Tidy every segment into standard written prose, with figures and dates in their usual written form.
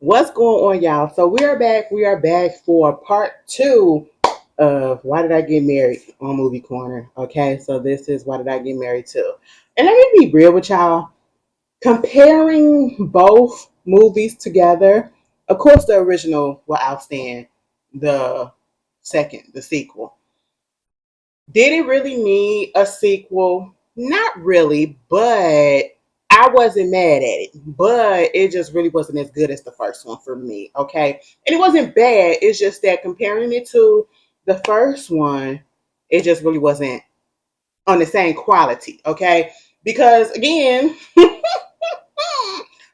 What's going on, y'all? So we are back. We are back for part two of Why Did I Get Married on Movie Corner. Okay, so this is Why Did I Get Married to? And let me be real with y'all. Comparing both movies together, of course, the original will outstand the second, the sequel. Did it really need a sequel? Not really, but I wasn't mad at it. But it just really wasn't as good as the first one for me. Okay. And it wasn't bad. It's just that comparing it to the first one, it just really wasn't on the same quality. Okay. Because again,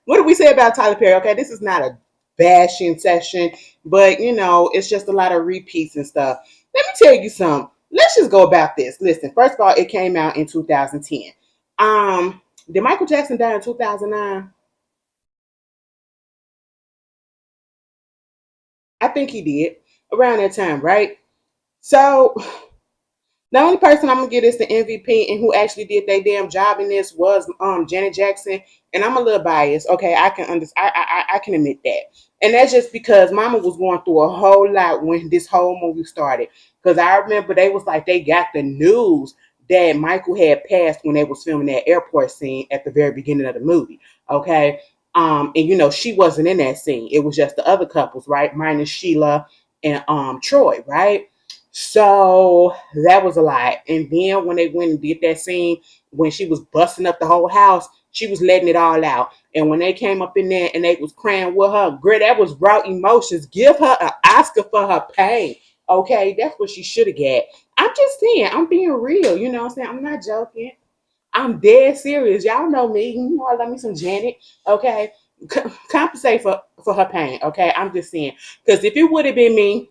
what did we say about Tyler Perry? Okay, this is not a bashing session, but it's just a lot of repeats and stuff. Let me tell you something. Let's just go about this. Listen, first of all, it came out in 2010. Did Michael Jackson die in 2009? I think he did around that time, right? So the only person I'm gonna give this the MVP and who actually did their damn job in this was Janet Jackson. And I'm a little biased. Okay, I can understand. I can admit that. And that's just because Mama was going through a whole lot when this whole movie started. Because I remember they was like they got the news that Michael had passed when they was filming that airport scene at the very beginning of the movie. Okay. And she wasn't in that scene. It was just the other couples, right? Minus Sheila and Troy, right? So that was a lot. And then when they went and did that scene when she was busting up the whole house, she was letting it all out. And when they came up in there and they was crying with her, girl, that was raw emotions. Give her an Oscar for her pain. Okay, that's what she should have got. I'm just saying, I'm being real. You know what I'm saying? I'm not joking. I'm dead serious. Y'all know me. You know I love me some Janet. Okay. Compensate for her pain. Okay. I'm just saying. Because if it would have been me,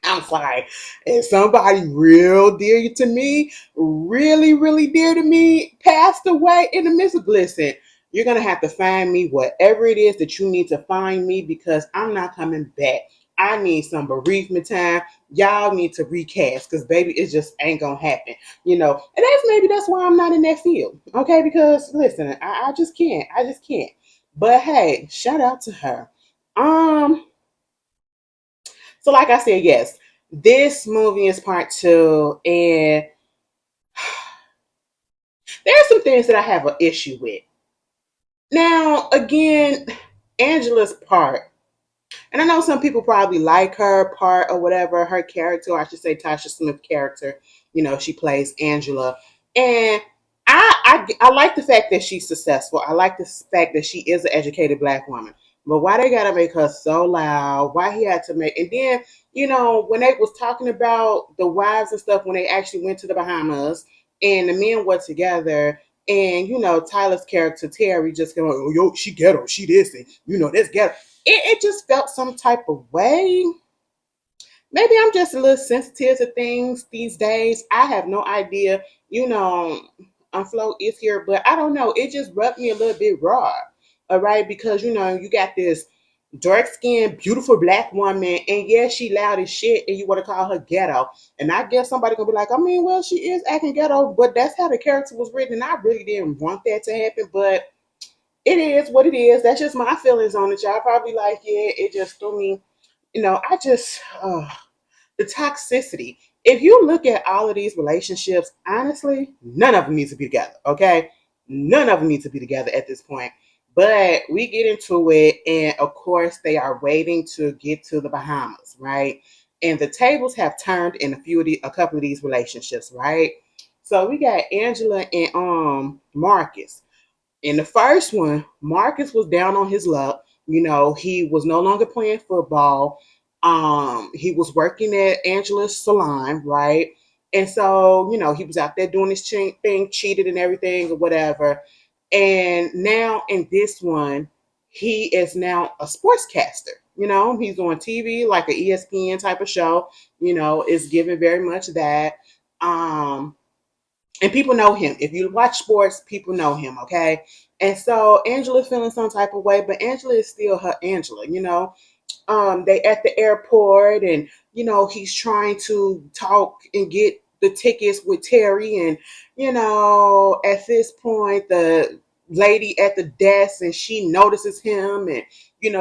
I'm sorry. And somebody real dear to me, really, really dear to me, passed away in the midst of listen. You're gonna have to find me whatever it is that you need to find me because I'm not coming back. I need some bereavement time. Y'all need to recast because baby, it just ain't gonna happen. And that's why I'm not in that field. Okay, because listen, I just can't. I just can't. But hey, shout out to her. Um, so, like I said, yes, this movie is part two, and there are some things that I have an issue with. Now, again, Angela's part, and I know some people probably like her part or whatever, her character, or I should say Tasha Smith character. She plays Angela, and I like the fact that she's successful. I like the fact that she is an educated black woman. But why they gotta make her so loud? Why he had to make and then, when they was talking about the wives and stuff when they actually went to the Bahamas and the men were together and Tyler's character Terry just going, oh yo, she ghetto, she this and that's ghetto. It just felt some type of way. Maybe I'm just a little sensitive to things these days. I have no idea. Flo is here, but I don't know. It just rubbed me a little bit raw. All right, because you got this dark skinned, beautiful black woman, and yes, she loud as shit, and you want to call her ghetto. And I guess somebody gonna be like, I mean, well, she is acting ghetto, but that's how the character was written, and I really didn't want that to happen, but it is what it is. That's just my feelings on it. Y'all probably like, yeah, it just threw me. I just the toxicity. If you look at all of these relationships, honestly, none of them need to be together. Okay, none of them need to be together at this point. But we get into it, and of course, they are waiting to get to the Bahamas, right? And the tables have turned in a couple of these relationships, right? So we got Angela and Marcus. In the first one, Marcus was down on his luck. He was no longer playing football. He was working at Angela's salon, right? And so, he was out there doing his thing, cheated and everything or whatever. And now in this one, he is now a sportscaster. He's on TV like an ESPN type of show. Is given very much that. And people know him. If you watch sports, people know him, okay? And so Angela's feeling some type of way, but Angela is still her Angela. They at the airport and he's trying to talk and get the tickets with Terry and at this point lady at the desk and she notices him and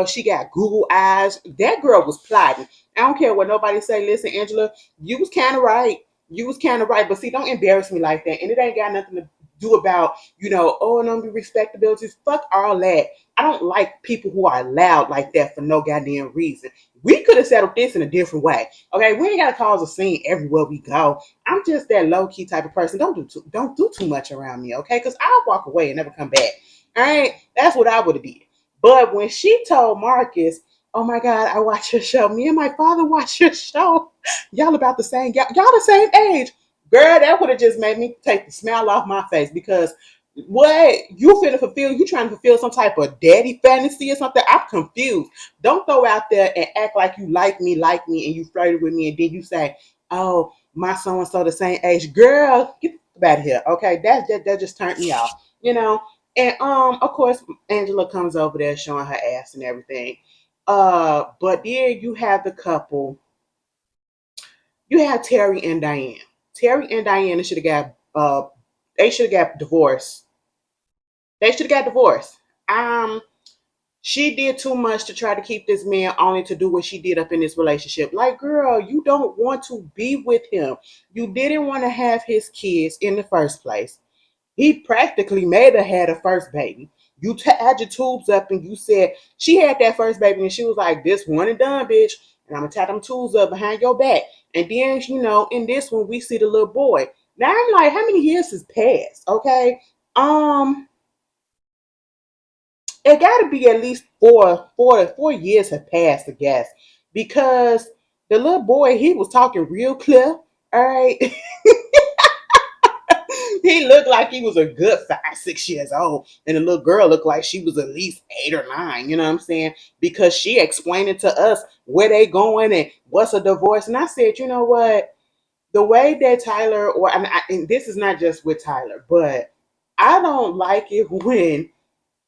she got Google eyes. That girl was plotting. I don't care what nobody say. Listen, Angela, you was kind of right. You was kind of right. But see, don't embarrass me like that. And it ain't got nothing to do about, oh, no respectability. Fuck all that. I don't like people who are loud like that for no goddamn reason. We could have settled this in a different way. Okay, we ain't gotta cause a scene everywhere we go. I'm just that low key type of person. Don't do too much around me, okay? Because I'll walk away and never come back. All right, that's what I would have did. But when she told Marcus, "Oh my God, I watch your show. Me and my father watch your show. Y'all about the same. Y'all the same age, girl." That would have just made me take the smile off my face because what you finna fulfill? You trying to fulfill some type of daddy fantasy or something? I'm confused. Don't go out there and act like you like me, and you flirted with me, and then you say, "Oh, my so and so the same age." Girl, get out of here. Okay, that just turned me off. And of course, Angela comes over there showing her ass and everything. But then you have the couple. You have Terry and Diane. Terry and Diana should have got they should have got divorced. They should have got divorced. Um, she did too much to try to keep this man only to do what she did up in this relationship. Like, girl, you don't want to be with him. You didn't want to have his kids in the first place. He practically made her had a first baby. You had your tubes up and you said she had that first baby and she was like, "This one and done, bitch. And I'm gonna tie them tubes up behind your back." And then, in this one, we see the little boy. Now I'm like, how many years has passed? Okay. Um, it got to be at least 4 years have passed, I guess, because the little boy he was talking real clear. All right, he looked like he was a good 5, 6 years old, and the little girl looked like she was at least 8 or 9. You know what I'm saying? Because she explained it to us where they going and what's a divorce, and I said, you know what? The way that Tyler, or and this is not just with Tyler, but I don't like it when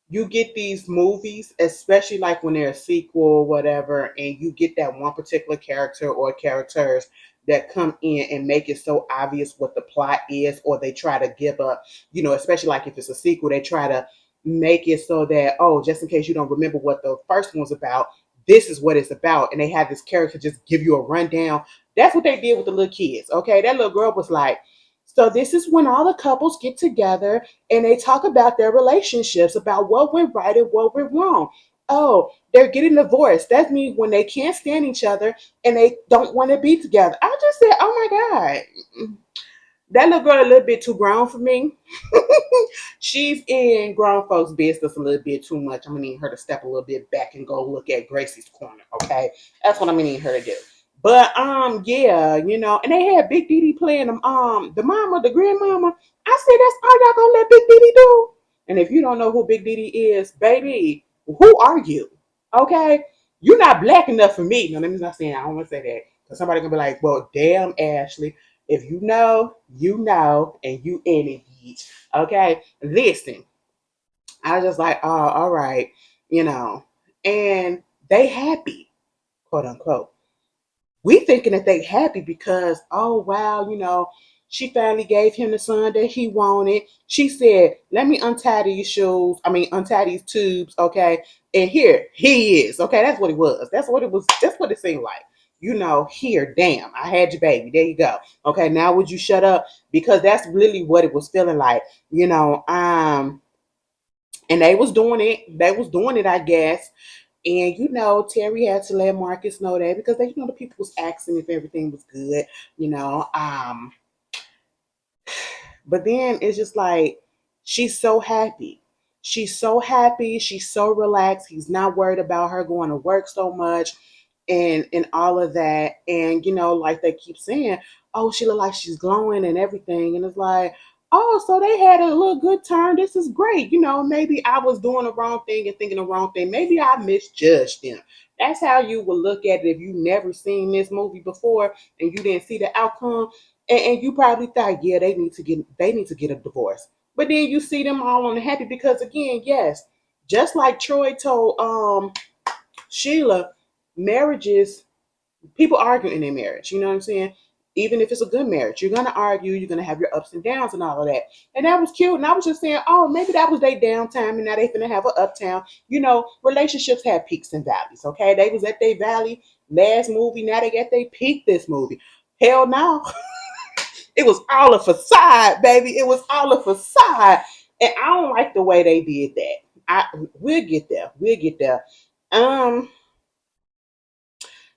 you get these movies, especially like when they're a sequel or whatever, and you get that one particular character or characters that come in and make it so obvious what the plot is, or they try to give up, especially like if it's a sequel, they try to make it so that, oh, just in case you don't remember what the first one was about, this is what it's about. And they have this character just give you a rundown. That's what they did with the little kids. Okay. That little girl was like, so this is when all the couples get together and they talk about their relationships, about what went right and what went wrong. Oh, they're getting divorced. That means when they can't stand each other and they don't want to be together. I just said, oh my God, that little girl a little bit too grown for me. She's in grown folks' business a little bit too much. I'm gonna need her to step a little bit back and go look at Gracie's corner. Okay, that's what I'm gonna need her to do. But yeah, and they had Big Didi playing the mama, the grandmama. I said, that's all y'all gonna let Big Didi do. And if you don't know who Big Didi is, baby, who are you? Okay, you're not black enough for me. No, let me not saying I don't want to say that because somebody gonna be like, well, damn, Ashley. If you know, and you in it, bitch. Okay, listen. I was just like, oh, all right, and they happy, quote unquote. We thinking that they happy because, oh wow, she finally gave him the son that he wanted. She said, "Let me untie these shoes. I mean, untie these tubes, okay?" And here he is. Okay, that's what it was. That's what it was. That's what it seemed like. Here, damn, I had your baby. There you go. Okay, now would you shut up? Because that's really what it was feeling like. And they was doing it. They was doing it, I guess. And Terry had to let Marcus know that because the people was asking if everything was good, you know. But then it's just like she's so happy. She's so happy. She's so relaxed. He's not worried about her going to work so much and all of that. And like they keep saying, oh, she look like she's glowing and everything. And it's like, oh, so they had a little good turn. This is great. Maybe I was doing the wrong thing and thinking the wrong thing. Maybe I misjudged them. That's how you would look at it if you never seen this movie before and you didn't see the outcome. And you probably thought, yeah, they need to get a divorce. But then you see them all on the happy because again, yes, just like Troy told Sheila, marriages, people argue in their marriage. You know what I'm saying? Even if it's a good marriage, you're gonna argue, you're gonna have your ups and downs and all of that. And that was cute. And I was just saying, oh, maybe that was their downtime and now they finna have an uptown. Relationships have peaks and valleys. Okay. They was at their valley last movie, now they got their peak this movie. Hell no. It was all a facade, baby. It was all a facade. And I don't like the way they did that. We'll get there. We'll get there. Um,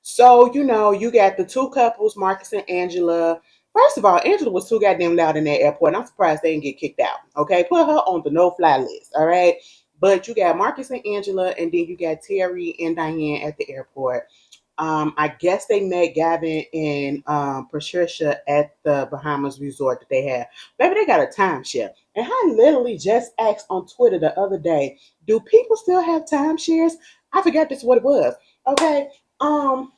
so, you got the two couples, Marcus and Angela. First of all, Angela was too goddamn loud in that airport. I'm surprised they didn't get kicked out. Okay, put her on the no-fly list. All right, but you got Marcus and Angela, and then you got Terry and Diane at the airport. I guess they met Gavin and Patricia at the Bahamas resort that they had. Maybe they got a timeshare. And I literally just asked on Twitter the other day, do people still have timeshares? I forgot this what it was. Okay. Um,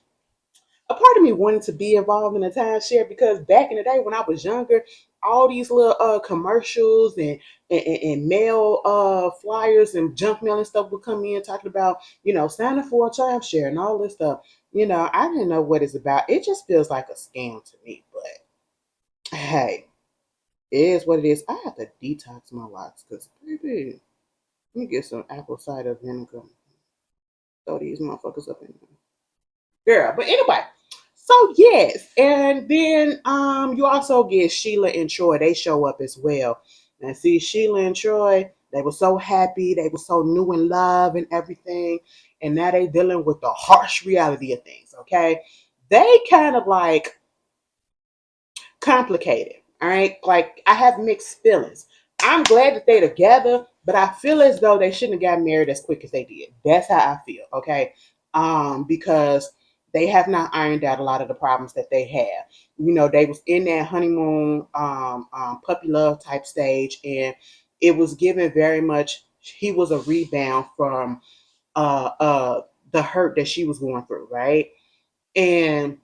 a part of me wanted to be involved in a timeshare because back in the day when I was younger, all these little commercials and mail flyers and junk mail and stuff would come in talking about, sign up for a timeshare and all this stuff. I didn't know what it's about. It just feels like a scam to me, but hey, it is what it is. I have to detox my locks because, baby, let me get some apple cider vinegar. Throw these motherfuckers up in there. Girl, but anyway, so yes, and then you also get Sheila and Troy. They show up as well. And see, Sheila and Troy, they were so happy, they were so new in love and everything, and now they dealing with the harsh reality of things. Okay, they kind of like complicated. All right, like I have mixed feelings. I'm glad that they're together, but I feel as though they shouldn't have gotten married as quick as they did. That's how I feel. Okay, because they have not ironed out a lot of the problems that they have. They was in that honeymoon, puppy love type stage, and it was given very much. He was a rebound from uh, uh, the hurt that she was going through, right? And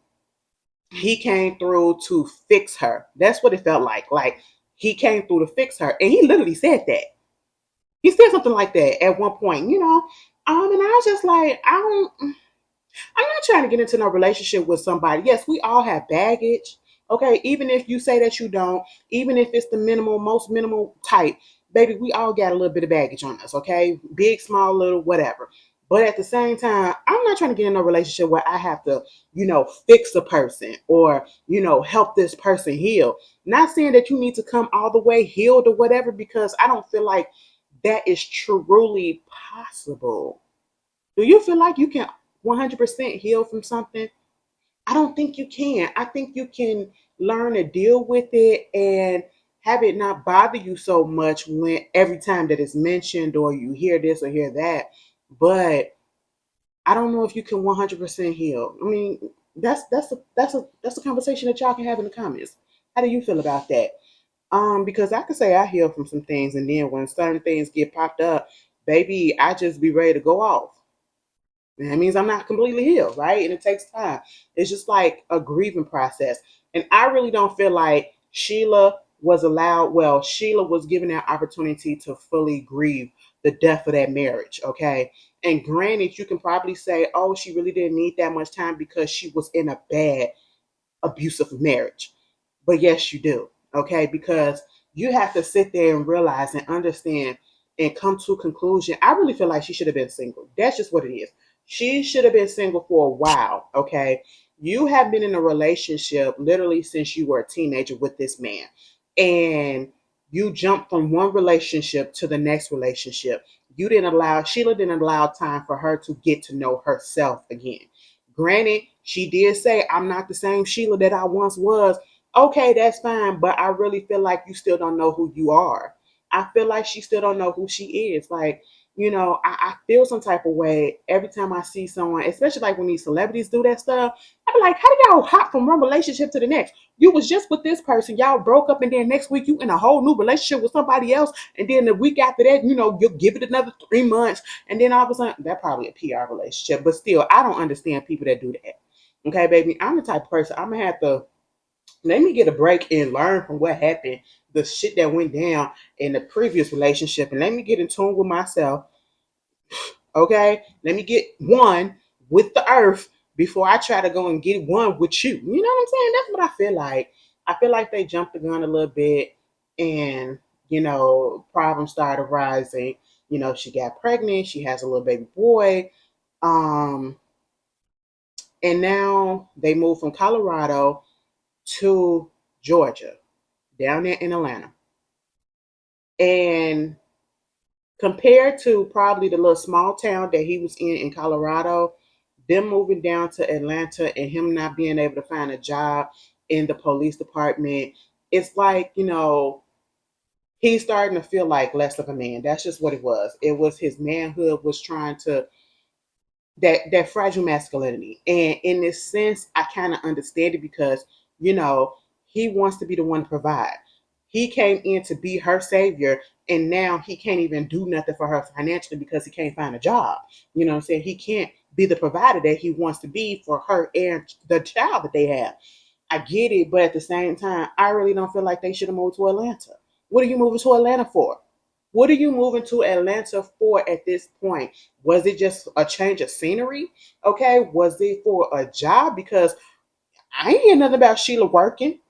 he came through to fix her. That's what it felt like. Like he came through to fix her, and he literally said that. He said something like that at one point. And I was just like, I'm not trying to get into no relationship with somebody. Yes, we all have baggage. Okay, even if you say that you don't, even if it's the minimal, most minimal type, baby, we all got a little bit of baggage on us. Okay, big, small, little, whatever. But at the same time, I'm not trying to get in a relationship where I have to, fix a person or, help this person heal. Not saying that you need to come all the way healed or whatever, because I don't feel like that is truly possible. Do you feel like you can 100% heal from something? I don't think you can. I think you can learn to deal with it and have it not bother you so much when every time that it's mentioned or you hear this or hear that. But I don't know if you can 100% heal. I mean, that's a conversation that y'all can have in the comments. How do you feel about that? Because I could say I heal from some things, and then when certain things get popped up, baby, I just be ready to go off. And that means I'm not completely healed, right? And it takes time. It's just like a grieving process. And I really don't feel like Sheila was given that opportunity to fully grieve the death of that marriage, okay? And granted, you can probably say, oh, she really didn't need that much time because she was in a bad abusive marriage. But yes, you do. Okay, because you have to sit there and realize and understand and come to a conclusion. I really feel like she should have been single. That's just what it is. She should have been single for a while. Okay, you have been in a relationship literally since you were a teenager with this man, and you jumped from one relationship to the next relationship. Sheila didn't allow time for her to get to know herself again. Granted, she did say, I'm not the same Sheila that I once was. Okay, that's fine, but I really feel like you still don't know who you are. I feel like she still don't know who she is. Like, I feel some type of way every time I see someone, especially like when these celebrities do that stuff. I be like, how did y'all hop from one relationship to the next? You was just with this person, y'all broke up, and then next week you in a whole new relationship with somebody else, and then the week after that, you'll give it another 3 months, and then all of a sudden, that's probably a PR relationship, but still, I don't understand people that do that. Okay, baby, I'm the type of person I'm gonna have to let me get a break and learn from what happened, the shit that went down in the previous relationship, and let me get in tune with myself. Okay, let me get one with the earth before I try to go and get one with you. You know what I'm saying? That's what I feel like. I feel like they jumped the gun a little bit, and problems started rising. She got pregnant. She has a little baby boy. Um, and now they moved from Colorado to Georgia, down there in Atlanta. And compared to probably the little small town that he was in Colorado, them moving down to Atlanta and him not being able to find a job in the police department, it's like, he's starting to feel like less of a man. That's just what it was. It was his manhood was trying to that fragile masculinity. And in this sense, I kind of understand it because, you know, he wants to be the one to provide. He came in to be her savior, and now he can't even do nothing for her financially because he can't find a job. You know what I'm saying? He can't be the provider that he wants to be for her and the child that they have. I get it, but at the same time, I really don't feel like they should have moved to Atlanta. What are you moving to Atlanta for? What are you moving to Atlanta for at this point? Was it just a change of scenery? Okay. Was it for a job? Because I ain't hear nothing about Sheila working.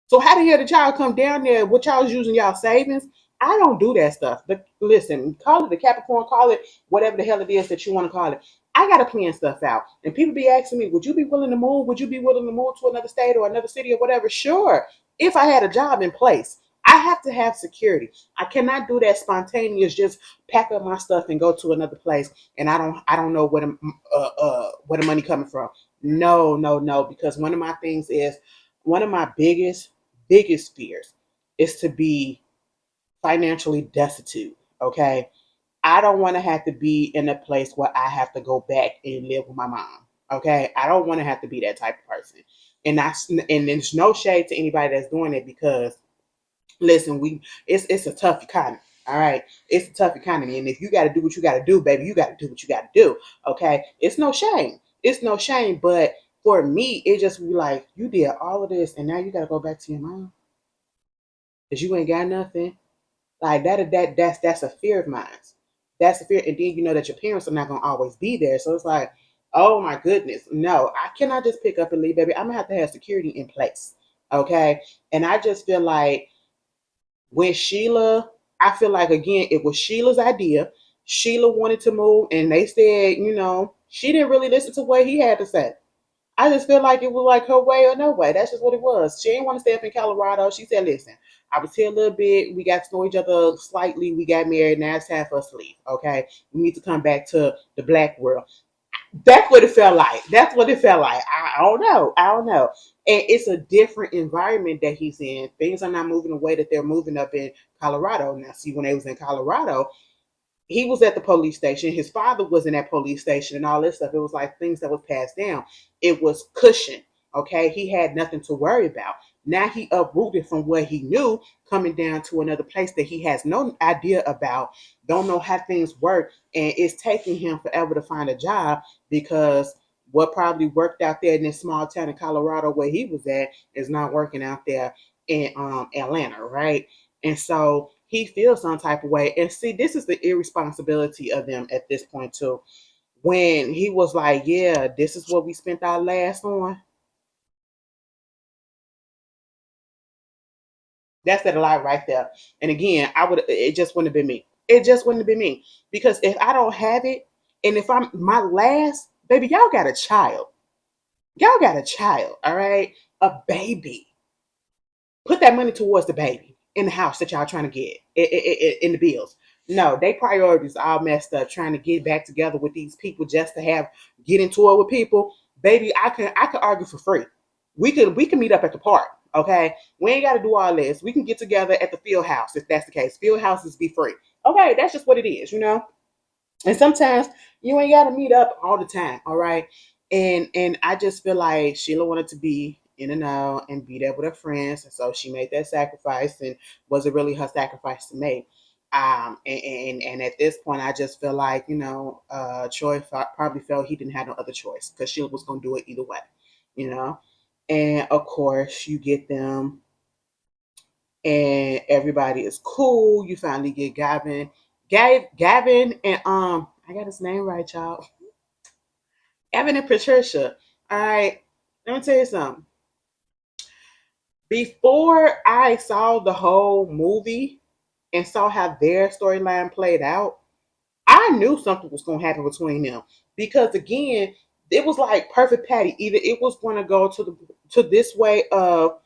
So how the hell did y'all come down there? What y'all was using y'all savings? I don't do that stuff. But listen, call it the Capricorn, call it whatever the hell it is that you want to call it. I gotta plan stuff out. And people be asking me, would you be willing to move? Would you be willing to move to another state or another city or whatever? Sure. If I had a job in place. I have to have security. I cannot do that spontaneous, just pack up my stuff and go to another place and I don't know where the money coming from. No, no, no. Because one of my things is one of my biggest fears is to be financially destitute. Okay. I don't want to have to be in a place where I have to go back and live with my mom. Okay. I don't want to have to be that type of person. And there's no shade to anybody that's doing it because listen, it's a tough economy. All right. It's a tough economy. And if you gotta do what you gotta do, baby, you gotta do what you gotta do. Okay. It's no shame. It's no shame. But for me, it just be like, you did all of this and now you gotta go back to your mom because you ain't got nothing. Like that's a fear of mine. That's a fear. And then you know that your parents are not gonna always be there. So it's like, oh my goodness. No, I cannot just pick up and leave, baby. I'm gonna have to have security in place. Okay. And I just feel like when Sheila, I feel like again, it was Sheila's idea. Sheila wanted to move, and they said, she didn't really listen to what he had to say. I just feel like it was like her way or no way. That's just what it was. She didn't want to stay up in Colorado. She said, listen, I was here a little bit. We got to know each other slightly. We got married. Now it's time for us to leave. Okay. We need to come back to the black world. That's what it felt like. That's what it felt like. I don't know. I don't know. And it's a different environment that he's in. Things are not moving the way that they're moving up in Colorado. Now, see, when they was in Colorado, he was at the police station. His father was in that police station and all this stuff. It was like things that was passed down. It was cushion. Okay. He had nothing to worry about. Now he uprooted from what he knew, coming down to another place that he has no idea about, don't know how things work, and it's taking him forever to find a job because what probably worked out there in this small town in Colorado where he was at is not working out there in Atlanta, right? And so he feels some type of way. And see, this is the irresponsibility of them at this point too. When he was like, yeah, this is what we spent our last on. That's that a lot right there. And again, it just wouldn't have been me. It just wouldn't have been me. Because if I don't have it, and if I'm my last, baby, y'all got a child. Y'all got a child, all right? A baby. Put that money towards the baby in the house that y'all trying to get in the bills. No, they priorities all messed up. Trying to get back together with these people just to have get into it with people. Baby, I could argue for free. We can meet up at the park. Okay, we ain't got to do all this. We can get together at the field house if that's the case. Field houses be free. Okay, that's just what it is, and sometimes you ain't gotta meet up all the time, all right? And I just feel like Sheila wanted to be in and out and be there with her friends, and so she made that sacrifice. And was it really her sacrifice to make? And at this point, I just feel like Troy probably felt he didn't have no other choice because Sheila was gonna do it either way, you know. And of course, you get them and everybody is cool. You finally get Gavin and I got his name right, y'all. Gavin and Patricia. All right, let me tell you something. Before I saw the whole movie and saw how their storyline played out, I knew something was going to happen between them because again, it was like perfect Patty. Either it was going to go to this way of,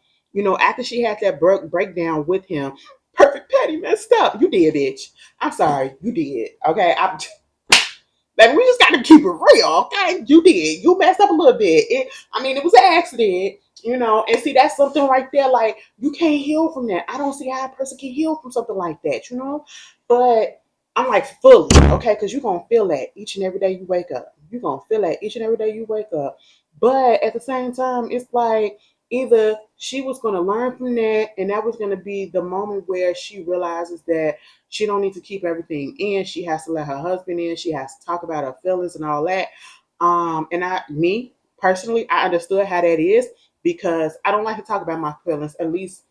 after she had that breakdown with him, perfect Patty messed up. You did, bitch. I'm sorry, you did. Okay, like we just got to keep it real, okay? You did. You messed up a little bit. It was an accident, And see, that's something right there. Like you can't heal from that. I don't see how a person can heal from something like that. But I'm like fully, okay, because you're gonna feel that each and every day you wake up. You're gonna feel that each and every day you wake up. But at the same time, it's like either she was gonna learn from that, and that was gonna be the moment where she realizes that she don't need to keep everything in. She has to let her husband in. She has to talk about her feelings and all that. Me personally, I understood how that is because I don't like to talk about my feelings, at least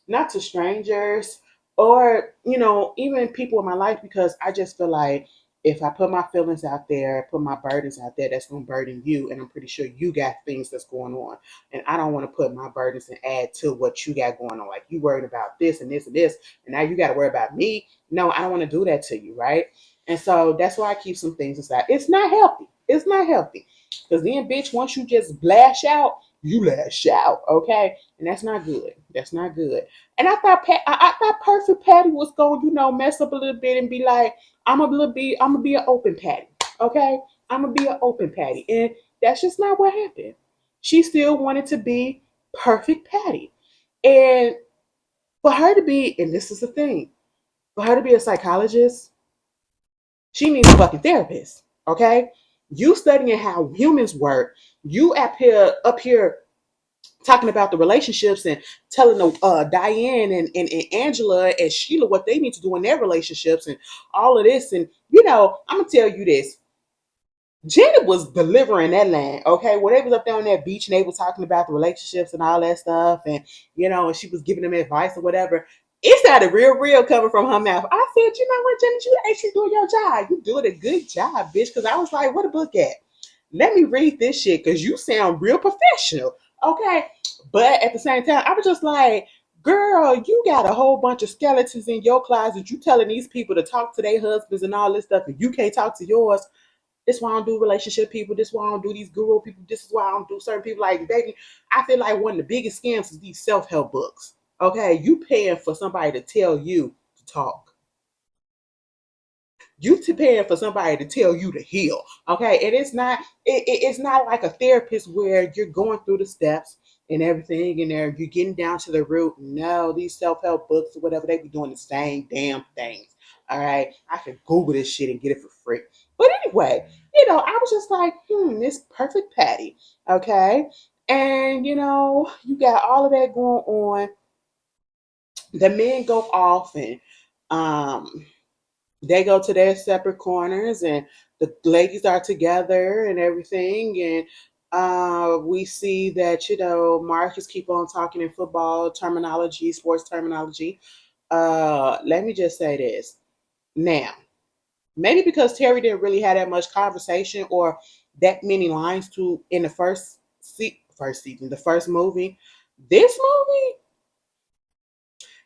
not to strangers or even people in my life, because I just feel like if I put my feelings out there, put my burdens out there, that's going to burden you, and I'm pretty sure you got things that's going on, and I don't want to put my burdens and add to what you got going on. Like you worried about this and this and this, and now you got to worry about me. No, I don't want to do that to you, right? And so that's why I keep some things aside. It's not healthy. It's not healthy because then, bitch, once you just lash out, you lash out, okay? And that's not good. That's not good. And I thought Perfect Patty was going, mess up a little bit and be like, I'm gonna be an open Patty, okay? I'm gonna be an open Patty, and that's just not what happened. She still wanted to be Perfect Patty, and for her to be, and this is the thing, for her to be a psychologist, she needs a fucking therapist, okay? You studying how humans work, you up here talking about the relationships and telling Diane and Angela and Sheila what they need to do in their relationships and all of this. And, I'm going to tell you this. Janet was delivering that line, okay? When they was up there on that beach and they were talking about the relationships and all that stuff, and and she was giving them advice or whatever. It sounded real coming from her mouth. I said, you know what, Janet, you actually doing your job. You doing a good job, bitch. Because I was like, what a book at? Let me read this shit because you sound real professional, okay? But at the same time, I was just like, girl, you got a whole bunch of skeletons in your closet. You telling these people to talk to their husbands and all this stuff, and you can't talk to yours. This is why I don't do relationship people. This is why I don't do these guru people. This is why I don't do certain people. Like, baby, I feel like one of the biggest scams is these self-help books. Okay, you paying for somebody to tell you to talk. You paying for somebody to tell you to heal. Okay, and it's not like a therapist where you're going through the steps and everything, and there you're getting down to the root. No, these self-help books or whatever, they be doing the same damn things. All right, I can Google this shit and get it for free. But anyway, I was just like, this perfect Patty. Okay, and you got all of that going on. The men go off and um they go to their separate corners and the ladies are together and everything, and we see that Marcus keep on talking in football terminology, sports terminology. Let me just say this now. Maybe because Terry didn't really have that much conversation or that many lines to in the first season, the first movie. This movie,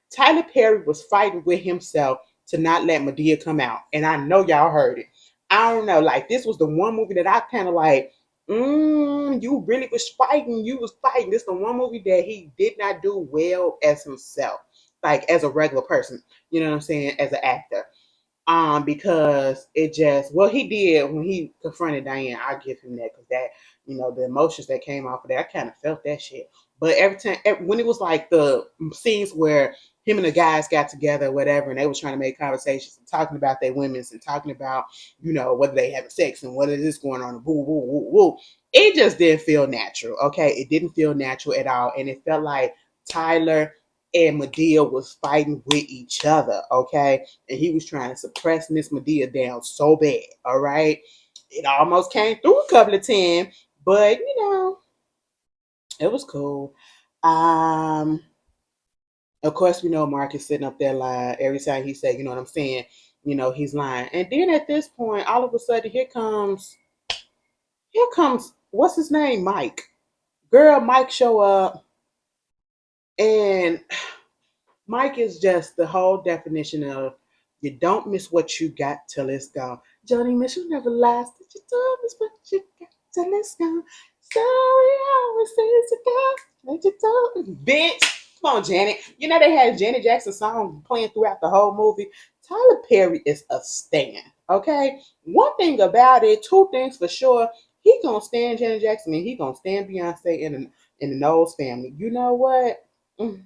Tyler Perry was fighting with himself to not let Medea come out. And I know y'all heard it. I don't know. Like, this was the one movie that I kind of like, you really was fighting. You was fighting. This is the one movie that he did not do well as himself, like as a regular person. You know what I'm saying? As an actor, because it just, well, he did when he confronted Diane. I give him that because that, the emotions that came off of that, I kind of felt that shit. But every time when it was like the scenes where him and the guys got together, whatever, and they was trying to make conversations and talking about their women's and talking about, whether they having sex and what is this going on, woo woo woo woo. It just didn't feel natural. Okay, it didn't feel natural at all, and it felt like Tyler and Medea was fighting with each other. Okay, and he was trying to suppress Miss Medea down so bad. All right, it almost came through a couple of times, but it was cool. Um, of course, we know Mark is sitting up there lying every time he said, you know what I'm saying. He's lying, and then at this point, all of a sudden, here comes Here comes what's his name, Mike. Girl, Mike show up, and Mike is just the whole definition of you don't miss what you got till it's gone. Johnny Miss, you never last. You don't miss what you got till it's gone. So we always say it's a God. Let you don't. Bitch. Come on, Janet. You know they had Janet Jackson song playing throughout the whole movie. Tyler Perry is a stand. Okay? One thing about it, two things for sure. He gonna stand Janet Jackson and he gonna stand Beyonce in the Knowles family. You know what? Mm,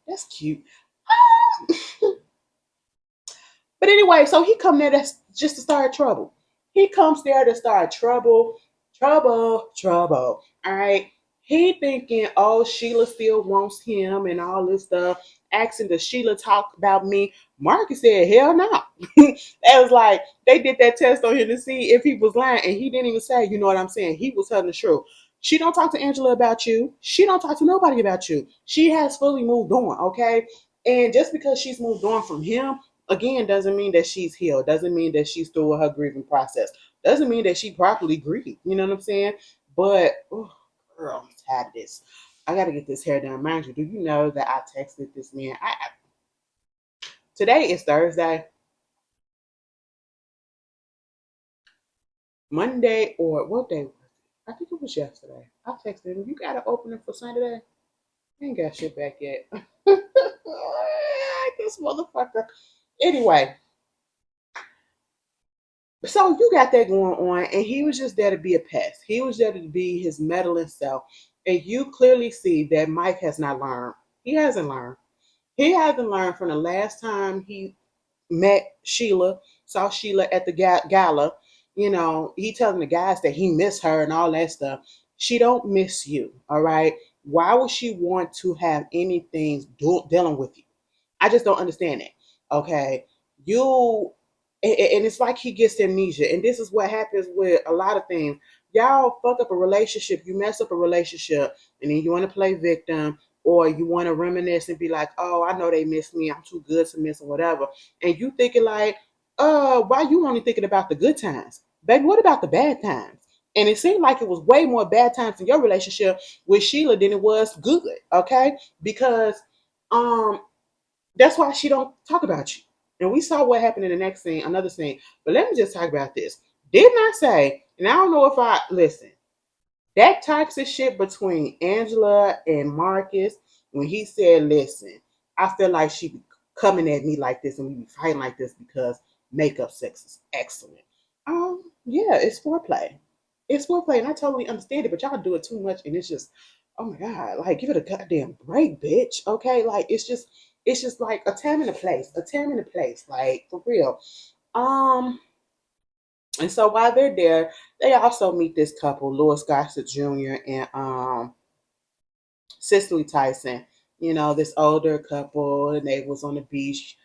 that's cute. But anyway, so he come there that's just to start trouble. He comes there to start trouble, trouble, trouble. All right. He thinking, oh, Sheila still wants him and all this stuff. Asking, does Sheila talk about me? Marcus said, hell no. It was like they did that test on him to see if he was lying, and he didn't even say, you know what I'm saying? He was telling the truth. She don't talk to Angela about you. She don't talk to nobody about you. She has fully moved on, okay? And just because she's moved on from him, again, doesn't mean that she's healed. Doesn't mean that she's through with her grieving process. Doesn't mean that she properly grieved. You know what I'm saying? But oh, girl, I'm tired of this. I gotta get this hair done. Mind you, do you know that I texted this man? Today is Thursday, Monday, or what day was it? I think it was yesterday. I texted him. You got an opening for Sunday? I ain't got shit back yet. This motherfucker. Anyway, so you got that going on, and he was just there to be a pest. He was there to be his meddling self. And you clearly see that Mike has not learned. He hasn't learned. He hasn't learned from the last time he met Sheila, saw Sheila at the gala. You know, he telling the guys that he missed her and all that stuff. She don't miss you, all right? Why would she want to have anything dealing with you? I just don't understand it. Okay, you and it's like he gets amnesia, and this is what happens with a lot of things. Y'all fuck up a relationship, you mess up a relationship, and then you want to play victim, or you want to reminisce and be like, "Oh, I know they miss me. I'm too good to miss, or whatever." And you thinking like, why you only thinking about the good times, baby? What about the bad times?" And it seemed like it was way more bad times in your relationship with Sheila than it was good. Okay, because um that's why she don't talk about you. And we saw what happened in the next scene, another scene. But let me just talk about this. Didn't I say, and I don't know if I listen, that toxic shit between Angela and Marcus, when he said, listen, I feel like she be coming at me like this and we be fighting like this because makeup sex is excellent. Yeah, it's foreplay. It's foreplay, and I totally understand it, but y'all do it too much, and it's just, oh my god, like give it a goddamn break, bitch. Okay, like it's just like a time and a place, a time and a place, like for real. Um, and so while they're there, they also meet this couple, Louis Gossett Jr. and Cicely Tyson. You know, this older couple, and they was on the beach,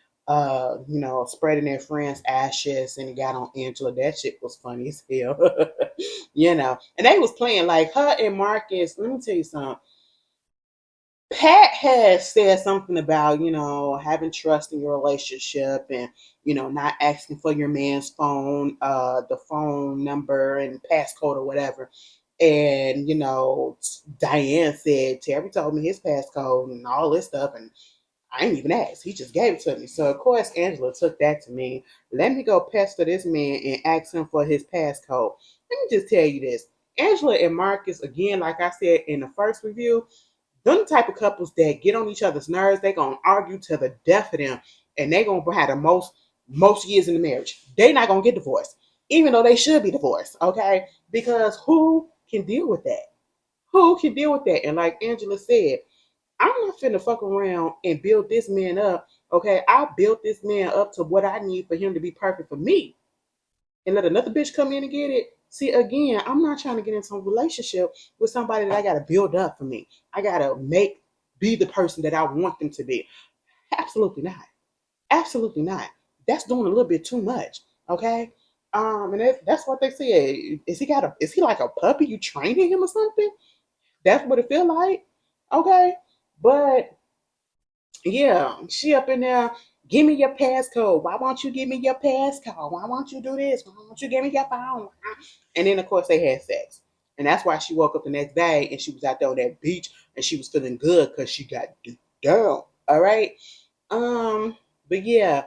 spreading their friends' ashes, and it got on Angela. That shit was funny as hell. And they was playing like her and Marcus. Let me tell you something. Pat has said something about, having trust in your relationship and, not asking for your man's phone, the phone number and passcode or whatever. And, Diane said, Terry told me his passcode and all this stuff. And I ain't even asked. He just gave it to me. So, of course, Angela took that to me. Let me go pester this man and ask him for his passcode. Let me just tell you this. Angela and Marcus, again, like I said in the first review, them the type of couples that get on each other's nerves. They gonna argue to the death of them, and they gonna have the most years in the marriage. They not gonna get divorced, even though they should be divorced. Okay, because who can deal with that? Who can deal with that? And like Angela said, I'm not finna fuck around and build this man up. Okay, I built this man up to what I need for him to be perfect for me, and let another bitch come in and get it. See, again, I'm not trying to get into a relationship with somebody that I gotta build up for me. I gotta make be the person that I want them to be. Absolutely not. Absolutely not. That's doing a little bit too much. Okay. And that's what they say. Is he like a puppy? You training him or something? That's what it feel like. Okay. But yeah, she up in there Give me your passcode. Why won't you give me your passcode? Why won't you do this? Why won't you give me your phone? And then of course they had sex. And that's why she woke up the next day and she was out there on that beach and she was feeling good because she got down. All right. Um, but yeah,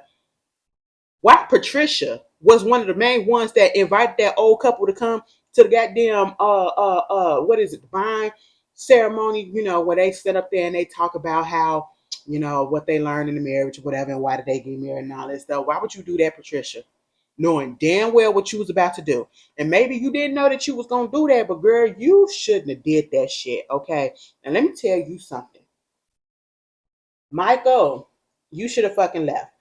why Patricia was one of the main ones that invited that old couple to come to the goddamn what is it, divine ceremony, where they sit up there and they talk about how, what they learned in the marriage or whatever and why did they get married and all that stuff. Why would you do that, Patricia? Knowing damn well what you was about to do. And maybe you didn't know that you was gonna do that, but girl, you shouldn't have did that shit. Okay. And let me tell you something. Michael, you should have fucking left.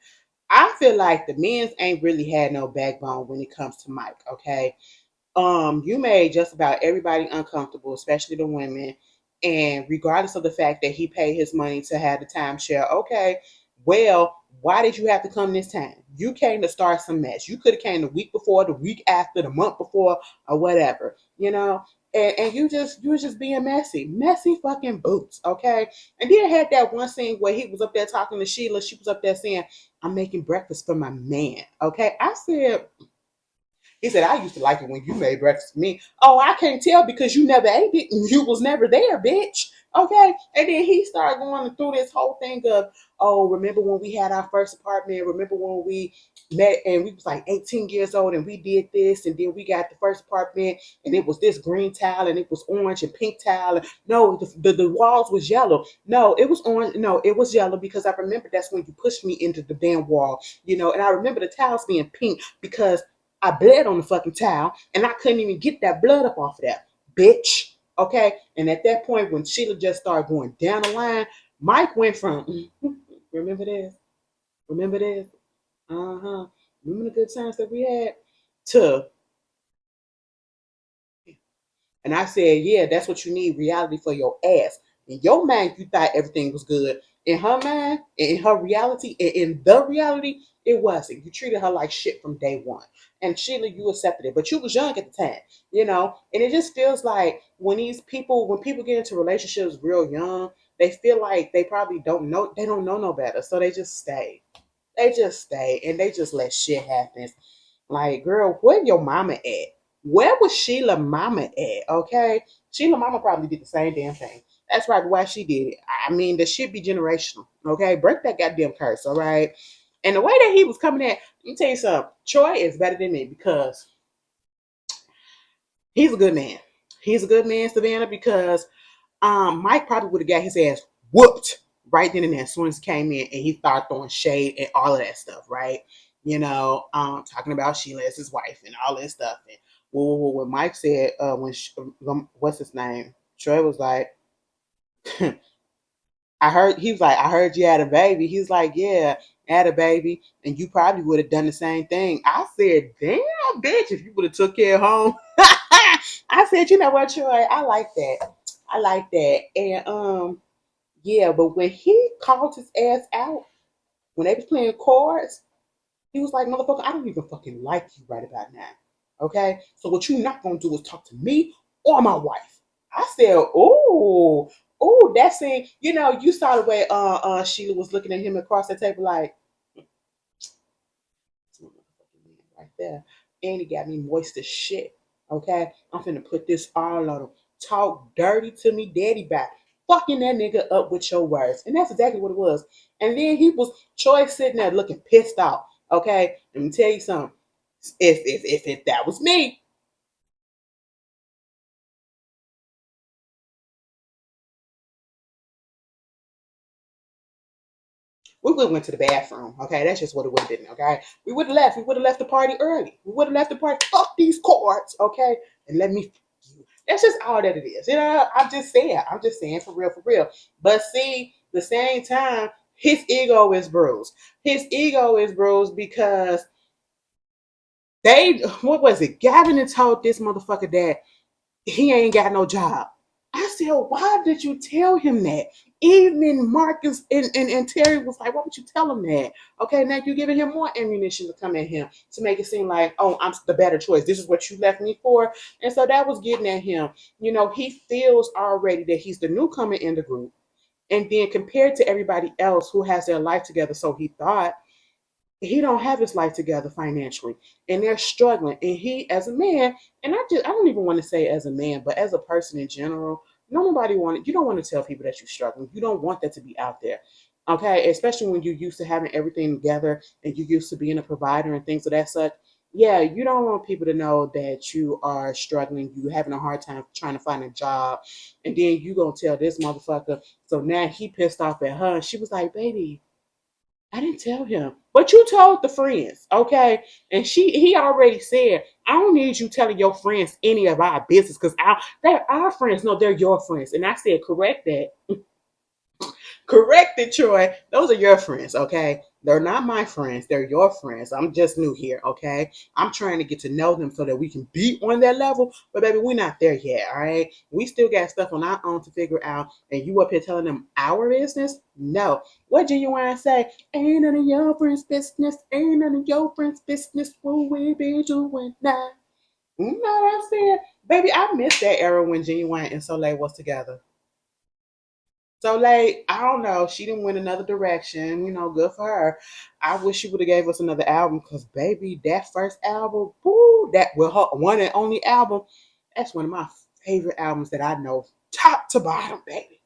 I feel like the men's ain't really had no backbone when it comes to Mike, okay? You made just about everybody uncomfortable, especially the women. And regardless of the fact that he paid his money to have the timeshare, okay, well, why did you have to come this time? You came to start some mess. You could have came the week before, the week after, the month before, or whatever, And you was just being messy fucking boots, okay. And then had that one scene where he was up there talking to Sheila. She was up there saying, "I'm making breakfast for my man." Okay, I said, he said, "I used to like it when you made breakfast for me." Oh, I can't tell because you never ate it and you was never there, bitch. Okay. And then he started going through this whole thing of, oh, remember when we had our first apartment? Remember when we met and we was like 18 years old and we did this and then we got the first apartment and it was this green tile and it was orange and pink tile. No, the walls was yellow. No, it was orange. No, it was yellow because I remember that's when you pushed me into the damn wall, and I remember the tiles being pink because I bled on the fucking towel and I couldn't even get that blood up off of that, bitch. Okay. And at that point, when Sheila just started going down the line, Mike went from, remember this, remember this, remember the good times that we had, to, and I said, yeah, that's what you need, reality for your ass. In your mind, you thought everything was good. In her mind, in her reality, in the reality, it wasn't. You treated her like shit from day one. And Sheila, you accepted it. But you was young at the time. And it just feels like when people get into relationships real young, they feel like they probably don't know no better. So they just stay. They just stay and they just let shit happen. Like, girl, where your mama at? Where was Sheila mama at? Okay. Sheila mama probably did the same damn thing. That's probably why she did it. I mean, the shit be generational. Okay. Break that goddamn curse, all right? And the way that he was coming at, let me tell you something. Troy is better than me because he's a good man. He's a good man, Savannah, because Mike probably would have got his ass whooped right then and there as soon as he came in and he started throwing shade and all of that stuff, right? Talking about Sheila as his wife and all that stuff. And when Mike said, what's his name? Troy was like, he was like, I heard you had a baby. He's like, yeah, I had a baby. And you probably would have done the same thing. I said, damn, bitch, if you would have took care of home. I said, you know what, Troy, I like that. I like that. And yeah, but when he called his ass out, when they was playing cards, he was like, motherfucker, I don't even fucking like you right about now. Okay? So what you not gonna do is talk to me or my wife. I said, that scene, you saw the way Sheila was looking at him across the table like, right there. And he got me moist as shit. Okay? I'm finna put this all on him. Talk dirty to me, daddy back. Fucking that nigga up with your words. And that's exactly what it was. And then Troy sitting there looking pissed off. Okay? Let me tell you something. If that was me, we would have went to the bathroom. Okay, that's just what it would have been. Okay, we would have left. We would have left the party early. We would have left the party. Fuck these cards. Okay, and let me. That's just all that it is. I'm just saying. I'm just saying for real, for real. But see, the same time, his ego is bruised. His ego is bruised because what was it? Gavin had told this motherfucker that he ain't got no job. I said, why did you tell him that? Even Marcus and Terry was like, why would you tell him that? Okay, now you're giving him more ammunition to come at him to make it seem like, oh, I'm the better choice. This is what you left me for. And so that was getting at him. He feels already that he's the newcomer in the group. And then compared to everybody else who has their life together, so he thought, he don't have his life together financially, and they're struggling, and he as a man, and I don't even want to say as a man, but as a person in general, nobody want you don't want to tell people that you're struggling. You don't want that to be out there, okay, especially when you're used to having everything together and you're used to being a provider and things of that such. Yeah, you don't want people to know that you are struggling, you having a hard time trying to find a job, and then you gonna tell this motherfucker. So now he pissed off at her, and she was like, baby, I didn't tell him. But you told the friends, okay? And he already said, I don't need you telling your friends any of our business because they're our friends. No, they're your friends. And I said, correct that. Correct it, Troy. Those are your friends, okay? They're not my friends. They're your friends. I'm just new here, okay? I'm trying to get to know them so that we can be on that level. But baby, we're not there yet, all right? We still got stuff on our own to figure out. And you up here telling them our business? No. What do you want to say? Ain't none of your friends' business. Ain't none of your friends' business. What we be doing now? You know what I'm saying? Baby, I miss that era when Genuine and Soleil was together. So like, I don't know. She didn't win another direction. Good for her. I wish she would have gave us another album because baby, that first album, woo, that was her one and only album. That's one of my favorite albums that I know, top to bottom, baby.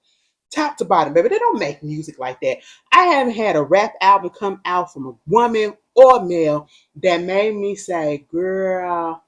Top to bottom, baby. They don't make music like that. I haven't had a rap album come out from a woman or male that made me say, girl,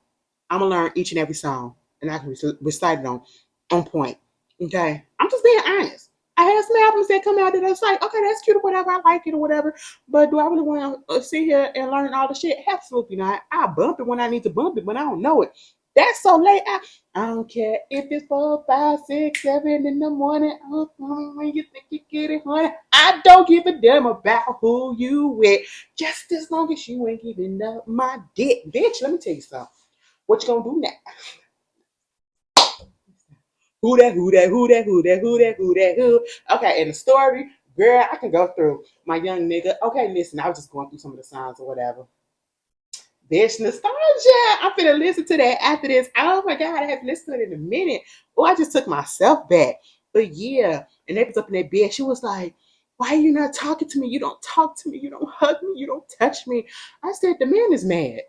I'm gonna learn each and every song and I can recite it on point. Okay, I'm just being honest. I had some albums that come out that I was like, okay, that's cute or whatever, I like it or whatever. But do I really want to sit here and learn all the shit? Absolutely not. I bump it when I need to bump it, but I don't know it. That's so late. I don't care if it's 4, 5, 6, 7 in the morning. When you think you get it, honey, I don't give a damn about who you with. Just as long as you ain't giving up my dick, bitch. Let me tell you something. What you gonna do now? Who that, who that, who that, who that, who that, who that, who? Okay, and the story, girl, I can go through my young nigga. Okay, listen, I was just going through some of the songs or whatever. Bitch, nostalgia. I'm finna listen to that after this. Oh my God, I haven't listened to it in a minute. Oh, I just took myself back. But yeah, and they was up in that bed. She was like, why are you not talking to me? You don't talk to me. You don't hug me. You don't touch me. I said, the man is mad.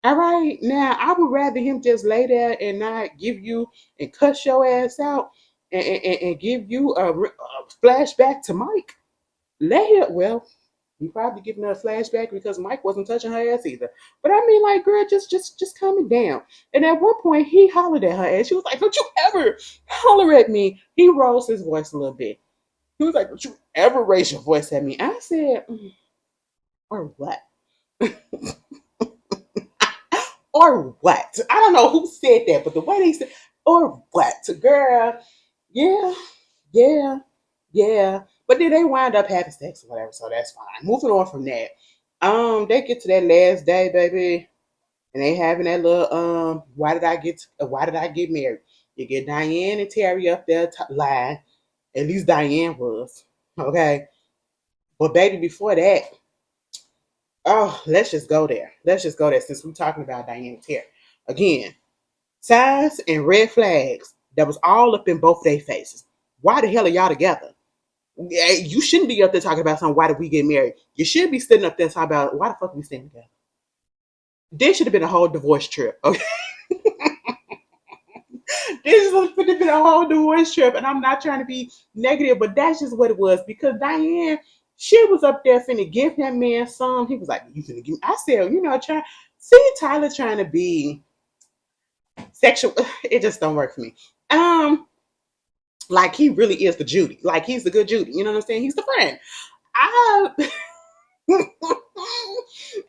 All right, now I would rather him just lay there and not give you and cuss your ass out and give you a flashback to Mike. Let him, well, he probably giving her a flashback because Mike wasn't touching her ass either. But I mean, like, girl, just calm it down. And at one point, he hollered at her ass. She was like, "Don't you ever holler at me?" He rose his voice a little bit. He was like, "Don't you ever raise your voice at me?" I said, "Or what?" Or what? I don't know who said that, but the way they said, or what? Girl, yeah, yeah, yeah. But then they wind up having sex or whatever, so that's fine. Moving on from that. They get to that last day, baby, and they having that little why did I get married? You get Diane and Terry up there lying. At least Diane was. Okay. But baby, before that, oh, let's just go there. Let's just go there since we're talking about Diane and Terry. Again, signs and red flags that was all up in both their faces. Why the hell are y'all together? You shouldn't be up there talking about something. Why did we get married? You should be sitting up there talking about why the fuck are we staying together. This should have been a whole divorce trip. Okay, this should have been a whole divorce trip, and I'm not trying to be negative, but that's just what it was because Diane, she was up there finna give him man some. He was like, "You finna give me?" I said, try. See Tyler trying to be sexual. It just don't work for me. Like he really is the Judy. Like he's the good Judy. You know what I'm saying? He's the friend. I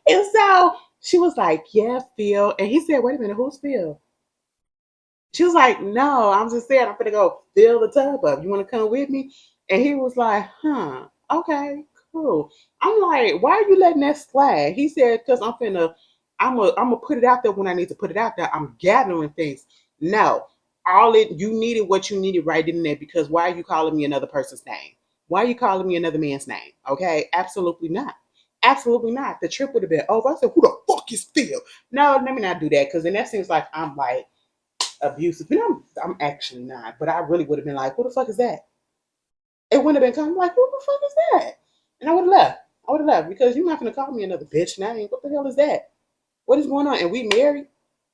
and so she was like, yeah, Phil. And he said, wait a minute, who's Phil? She was like, no, I'm just saying I'm gonna go fill the tub up. You wanna come with me? And he was like, huh, okay, cool. I'm like, why are you letting that slide? He said, because I'm gonna put it out there when I need to put it out there. I'm gathering things. No, you needed what you needed right in there because why are you calling me another person's name? Why are you calling me another man's name? Okay, absolutely not. Absolutely not. The trip would have been over. I said, who the fuck is Phil? No, let me not do that because then that seems like I'm like abusive. And I'm actually not, but I really would have been like, who the fuck is that? It wouldn't have been coming like, who the fuck is that? And I would have left. I would have left because you're not gonna call me another bitch name. What the hell is that? What is going on? And we married.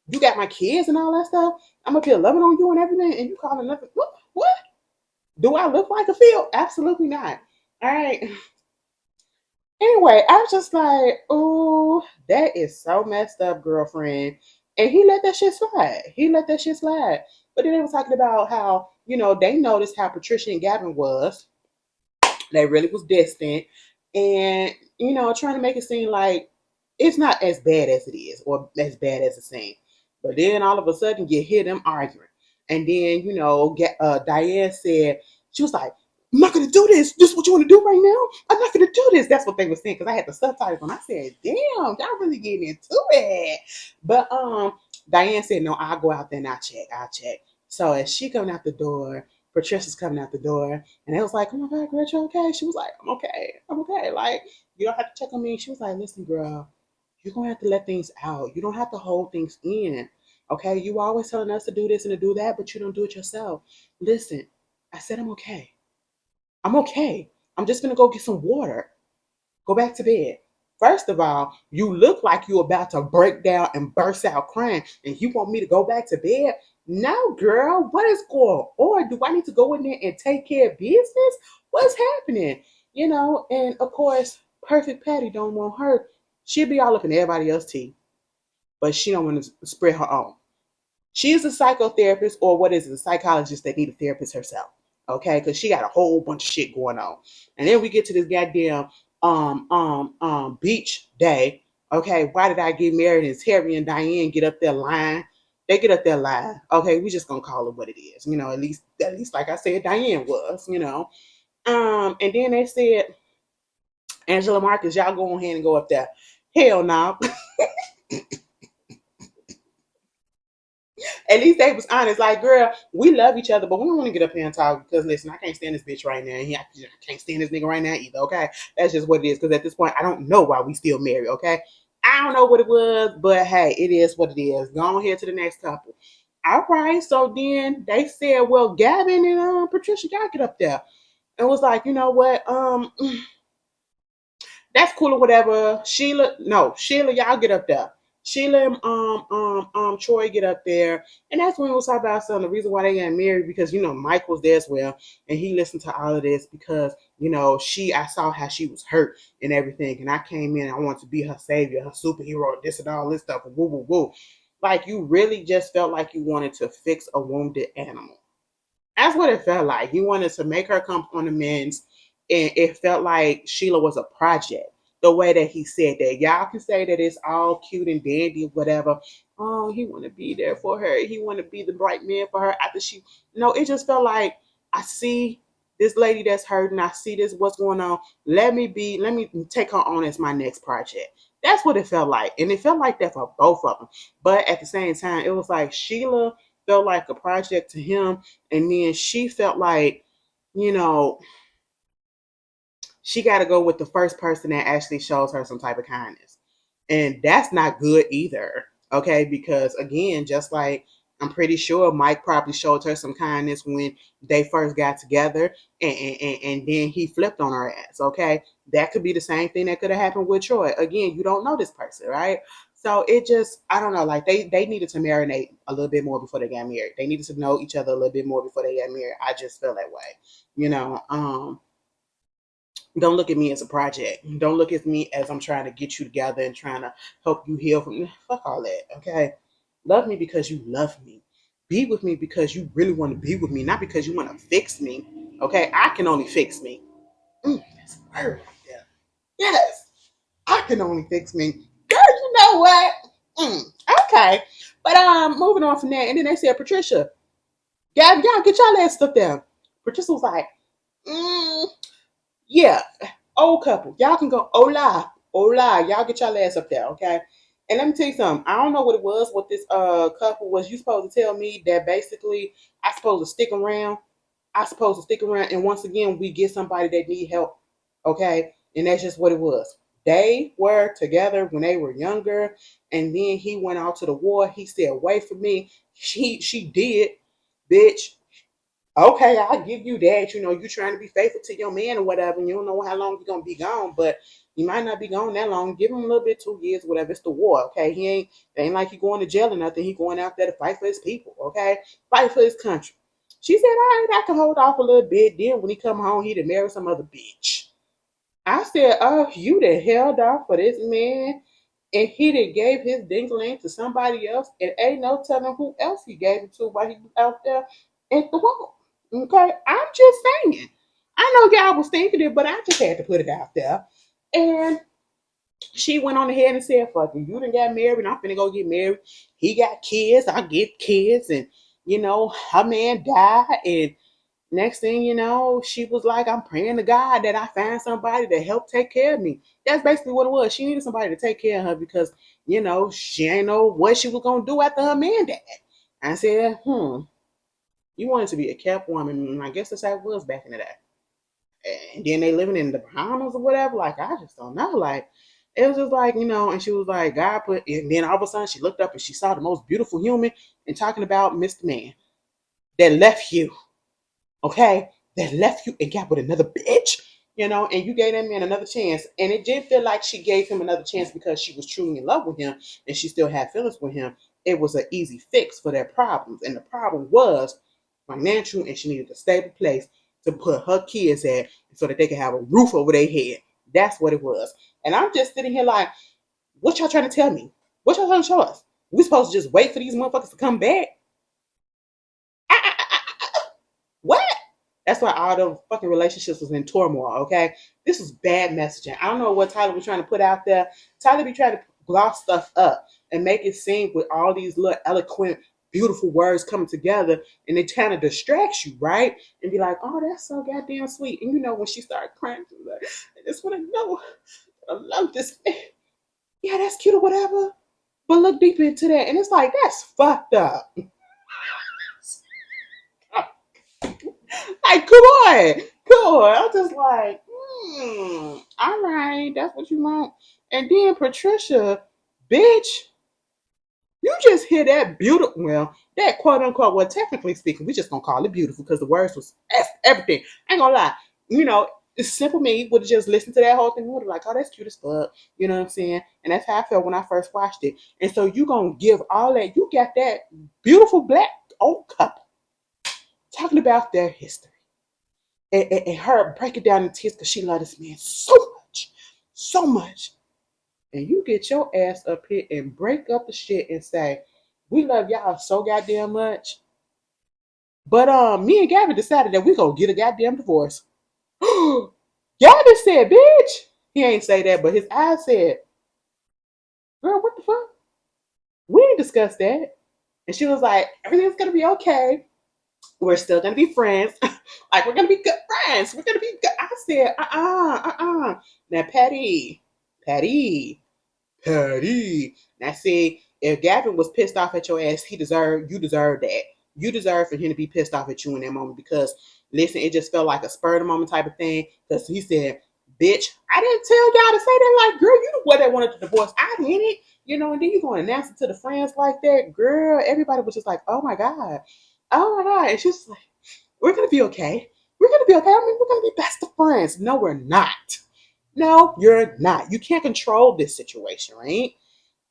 You got my kids and all that stuff. I'm up here loving on you and everything, and you calling nothing. What? What? Do I look like a field? Absolutely not. All right. Anyway, I was just like, oh, that is so messed up, girlfriend. And he let that shit slide. He let that shit slide. But then they were talking about how, they noticed how Patricia and Gavin was. They really was distant. And, trying to make it seem like it's not as bad as it is or as bad as it seems. But then all of a sudden you hear them arguing. And then, Diane said, she was like, I'm not gonna do this. This is what you want to do right now? I'm not gonna do this. That's what they were saying because I had the subtitles on. I said, damn, y'all really getting into it. But Diane said, no, I'll go out there and I'll check. So as she coming out the door, Patricia's coming out the door, and it was like, oh my God, girl, you okay? She was like, I'm okay. I'm okay. Like, you don't have to check on me. She was like, listen, girl, you're gonna have to let things out. You don't have to hold things in. Okay? You always telling us to do this and to do that, but you don't do it yourself. Listen, I said I'm okay. I'm okay. I'm just gonna go get some water. Go back to bed. First of all, you look like you're about to break down and burst out crying, and you want me to go back to bed? No, girl. What is going on? Do I need to go in there and take care of business? What's happening? And of course, Perfect Patty don't want her. She'll be all up in everybody else's tea, but she don't want to spread her own. She is a psychotherapist, or what is it, a psychologist that need a therapist herself. Okay, because she got a whole bunch of shit going on. And then we get to this goddamn beach day. Okay, why did I get married? And Terry and Diane get up there lying. They get up there lying. Okay, we just gonna call it what it is. At least like I said, Diane was. And then they said, Angela Marcus, y'all go ahead and go up there. Hell no. At least they was honest. Like, girl, we love each other, but we don't want to get up here and talk because listen, I can't stand this bitch right now. And I can't stand this nigga right now either. Okay, that's just what it is. Because at this point, I don't know why we still married. Okay, I don't know what it was, but hey, it is what it is. Go on here to the next couple. All right. So then they said, well, Gavin and Patricia, y'all get up there. And was like, you know what? That's cool or whatever. Sheila, y'all get up there. Sheila and Troy get up there, and that's when we was talking about some the reason why they got married because Mike was there as well, and he listened to all of this because I saw how she was hurt and everything, and I came in, I wanted to be her savior, her superhero, this and all this stuff, woo woo woo. Like you really just felt like you wanted to fix a wounded animal. That's what it felt like. He wanted to make her come on amends, and it felt like Sheila was a project. The way that he said that, y'all can say that it's all cute and dandy, whatever. Oh, he want to be there for her. He want to be the bright man for her after she. No, it just felt like I see this lady that's hurting. I see this what's going on. Let me take her on as my next project. That's what it felt like, and it felt like that for both of them. But at the same time, it was like Sheila felt like a project to him, and then she felt like, you know, she got to go with the first person that actually shows her some type of kindness. And that's not good either. Okay. Because again, just like I'm pretty sure Mike probably showed her some kindness when they first got together and then he flipped on her ass. Okay. That could be the same thing that could have happened with Troy. Again, you don't know this person, right? So it just, I don't know, like they needed to marinate a little bit more before they got married. They needed to know each other a little bit more before they got married. I just feel that way. You know, don't look at me as a project. Don't look at me as I'm trying to get you together and trying to help you heal from fuck all that. Okay. Love me because you love me. Be with me because you really want to be with me, not because you want to fix me. Okay. I can only fix me. That's a word right there. Yes. I can only fix me. Girl, you know what? Okay. But moving on from that. And then they said, Patricia, y'all get y'all ass up there. Patricia was like, mm, yeah, old couple. Y'all can go, hola, hola. Y'all get y'all ass up there, okay? And let me tell you something. I don't know what it was. What this couple was. You supposed to tell me that basically I supposed to stick around. I supposed to stick around, and once again we get somebody that need help, okay? And that's just what it was. They were together when they were younger, and then he went out to the war. He stayed away from me. She did, bitch. Okay, I'll give you that. You trying to be faithful to your man or whatever, and you don't know how long you're gonna be gone, but He might not be gone that long. Give him a little bit, 2 years, whatever. It's the war, okay? It ain't like he going to jail or nothing. He going out there to fight for his people, okay? Fight for his country. She said, all right, I can hold off a little bit. Then when he come home, he'd marry some other bitch. I said, oh, you done held off for this man, and he done gave his dingling to somebody else, and ain't no telling who else he gave it to while he was out there at the wall. Okay? I'm just saying. I know y'all was thinking it, but I just had to put it out there. And she went on ahead and said, fuck it, you done got married, I'm finna go get married. He got kids, I get kids, and her man died, and next thing you know, she was like, I'm praying to God that I find somebody to help take care of me. That's basically what it was. She needed somebody to take care of her because, she ain't know what she was going to do after her man died. I said, you wanted to be a kept woman. And I guess that's how it was back in the day. And then they living in the Bahamas or whatever. Like, I just don't know. Like, it was just like, and she was like, God put, and then all of a sudden she looked up and she saw the most beautiful human and talking about Mr. Man that left you, okay, that left you and got with another bitch, and you gave that man another chance. And it did feel like she gave him another chance because she was truly in love with him and she still had feelings with him. It was an easy fix for their problems. And the problem was financial, and she needed a stable place to put her kids at so that they could have a roof over their head. That's what it was. And I'm just sitting here like, what y'all trying to tell me? What y'all trying to show us? We supposed to just wait for these motherfuckers to come back? What? That's why all the fucking relationships was in turmoil, okay? This was bad messaging. I don't know what Tyler was trying to put out there. Tyler be trying to gloss stuff up and make it seem with all these little eloquent, beautiful words coming together, and it kind of distracts you, right? And be like, oh, that's so goddamn sweet. And when she started crying, she was like, I just want to know, I love this man. Yeah, that's cute or whatever. But look deeper into that, and it's like, that's fucked up. Like, come on. I'm just like, all right, that's what you want. And then Patricia, bitch, you just hear that beautiful, well, that quote unquote, well, technically speaking, we just gonna call it beautiful because the words was everything. I ain't gonna lie. It's simple me would have just listened to that whole thing, would have like, oh, that's cute as fuck. You know what I'm saying? And that's how I felt when I first watched it. And so you gonna give all that, you got that beautiful black old couple talking about their history. And her break it down in tears because she loved this man so much. And you get your ass up here and break up the shit and say, we love y'all so goddamn much. But me and Gavin decided that we gonna get a goddamn divorce. Gavin said, bitch. He ain't say that, but his eyes said, girl, what the fuck? We ain't discussed that. And she was like, everything's gonna be okay. We're still gonna be friends. Like, we're gonna be good friends. We're gonna be good. I said, Now, Patty. Now, see, if Gavin was pissed off at your ass, you deserve that. You deserve for him to be pissed off at you in that moment because, listen, it just felt like a spur of the moment type of thing. Because he said, bitch, I didn't tell y'all to say that. Like, girl, you the one that wanted the divorce. I didn't. And then you going to announce it to the friends like that. Girl, everybody was just like, oh my God. And she's like, we're going to be okay. We're going to be okay. I mean, we're going to be best of friends. No, we're not. No, you're not. You can't control this situation, right?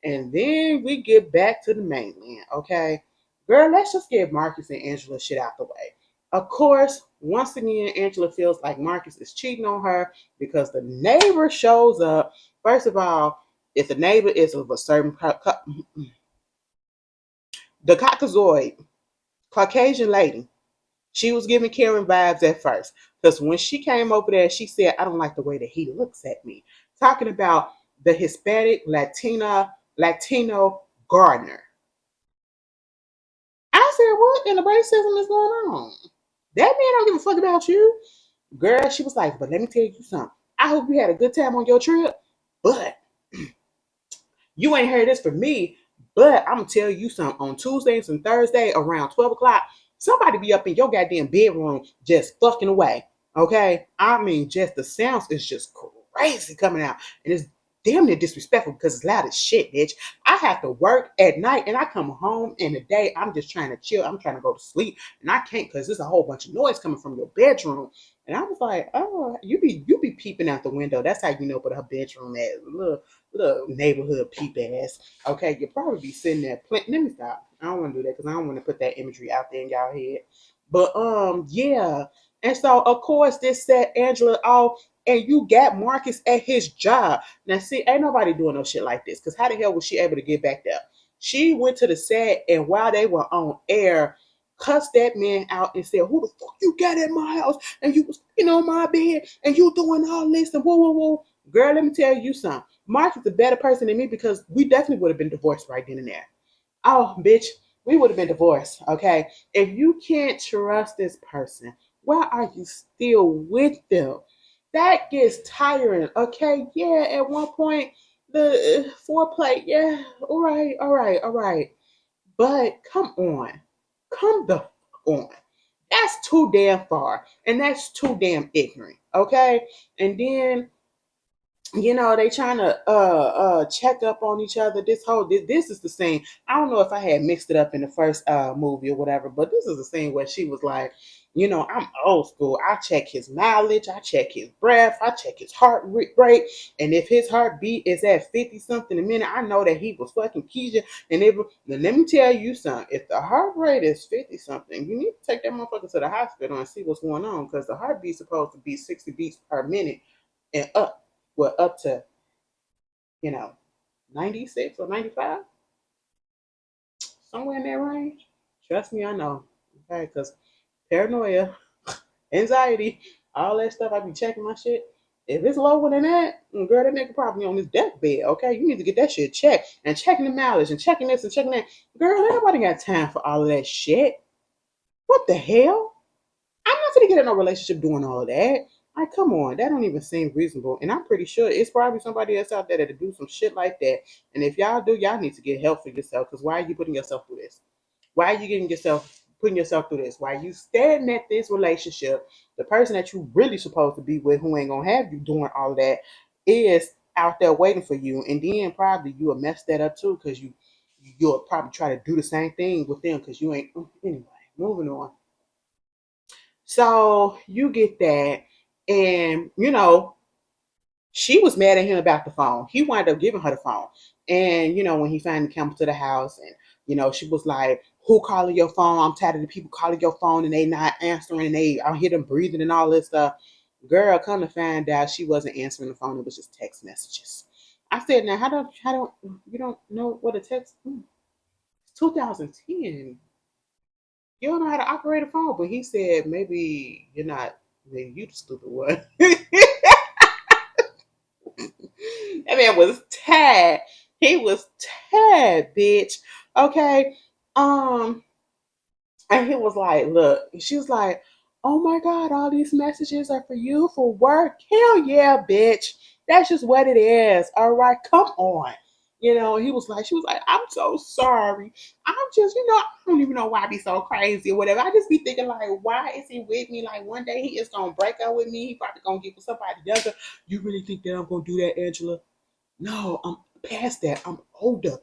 And then we get back to the mainland, okay? Girl, let's just get Marcus and Angela shit out the way. Of course, once again, Angela feels like Marcus is cheating on her because the neighbor shows up. First of all, if the neighbor is of a certain the Caucasoid, Caucasian lady, she was giving Karen vibes at first. Because when she came over there, she said, I don't like the way that he looks at me. Talking about the Hispanic Latino gardener. I said, what in the racism is going on? That man don't give a fuck about you. Girl, she was like, but let me tell you something. I hope you had a good time on your trip, but you ain't heard this from me. But I'm going to tell you something. On Tuesdays and Thursday around 12 o'clock, somebody be up in your goddamn bedroom just fucking away. Okay? I mean, just the sounds is just crazy coming out. And it's damn near disrespectful because it's loud as shit, bitch. I have to work at night and I come home in the day. I'm just trying to chill. I'm trying to go to sleep and I can't because there's a whole bunch of noise coming from your bedroom. And I was like, oh, you be peeping out the window. That's how you know what her bedroom is. Little neighborhood peep ass. Okay, you'll probably be sitting there. Let me stop. I don't want to do that because I don't want to put that imagery out there in y'all head. But yeah. And so of course this set Angela off, and you got Marcus at his job. Now see, ain't nobody doing no shit like this. Cause how the hell was she able to get back there? She went to the set and while they were on air, cussed that man out and said, "Who the fuck you got at my house? And you was on my bed and you doing all this and whoa, whoa, whoa." Girl, let me tell you something. Marcus is a better person than me because we definitely would have been divorced right then and there. Oh, bitch, we would have been divorced, okay? If you can't trust this person, why are you still with them? That gets tiring, okay? Yeah, at one point, the foreplay, yeah, all right, all right, all right. But come on, come the fuck on. That's too damn far, and that's too damn ignorant, okay? And then they trying to check up on each other. This is the scene. I don't know if I had mixed it up in the first movie or whatever, but this is the scene where she was like, I'm old school. I check his mileage, I check his breath, I check his heart rate, and if his heartbeat is at 50 something a minute, I know that he was fucking Keisha. And then let me tell you something. If the heart rate is 50 something, you need to take that motherfucker to the hospital and see what's going on because the heartbeat's supposed to be 60 beats per minute and up. Well, up to, you know, 96 or 95, somewhere in that range. Trust me, I know. Okay, because paranoia, anxiety, all that stuff, I be checking my shit. If it's lower than that, girl, that nigga probably on his deathbed, okay? You need to get that shit checked. And checking the mileage and checking this and checking that. Girl, ain't nobody got time for all of that shit. What the hell? I'm not gonna get in no relationship doing all of that. Like, come on, that don't even seem reasonable. And I'm pretty sure it's probably somebody else out there that do some shit like that. And if y'all do, y'all need to get help for yourself. Because why are you putting yourself through this? Why are you putting yourself through this? Why are you standing at this relationship? The person that you really supposed to be with, who ain't gonna have you doing all that, is out there waiting for you. And then probably you will mess that up too, because you'll probably try to do the same thing with them because you ain't. Anyway, moving on. So you get that, and she was mad at him about the phone. He wound up giving her the phone, and when he finally came to the house, and she was like, "Who calling your phone? I'm tired of the people calling your phone and they not answering, and I hear them breathing and all this stuff." Girl, come to find out, she wasn't answering the phone. It was just text messages. I said, "Now, how don't you don't know what a text? It's 2010. You don't know how to operate a phone." But he said, maybe you're not, maybe you the stupid one. That man was tad. He was tad, bitch. Okay. Um, and he was like, look, she was like, "Oh my God, all these messages are for you for work." Hell yeah, bitch. That's just what it is. All right, come on. He was like, she was like, "I'm so sorry. I'm just, I don't even know why I be so crazy or whatever. I just be thinking like, why is he with me? Like one day he is gonna break up with me. He probably gonna get with somebody younger. You really think that I'm gonna do that, Angela? No, I'm past that. I'm older.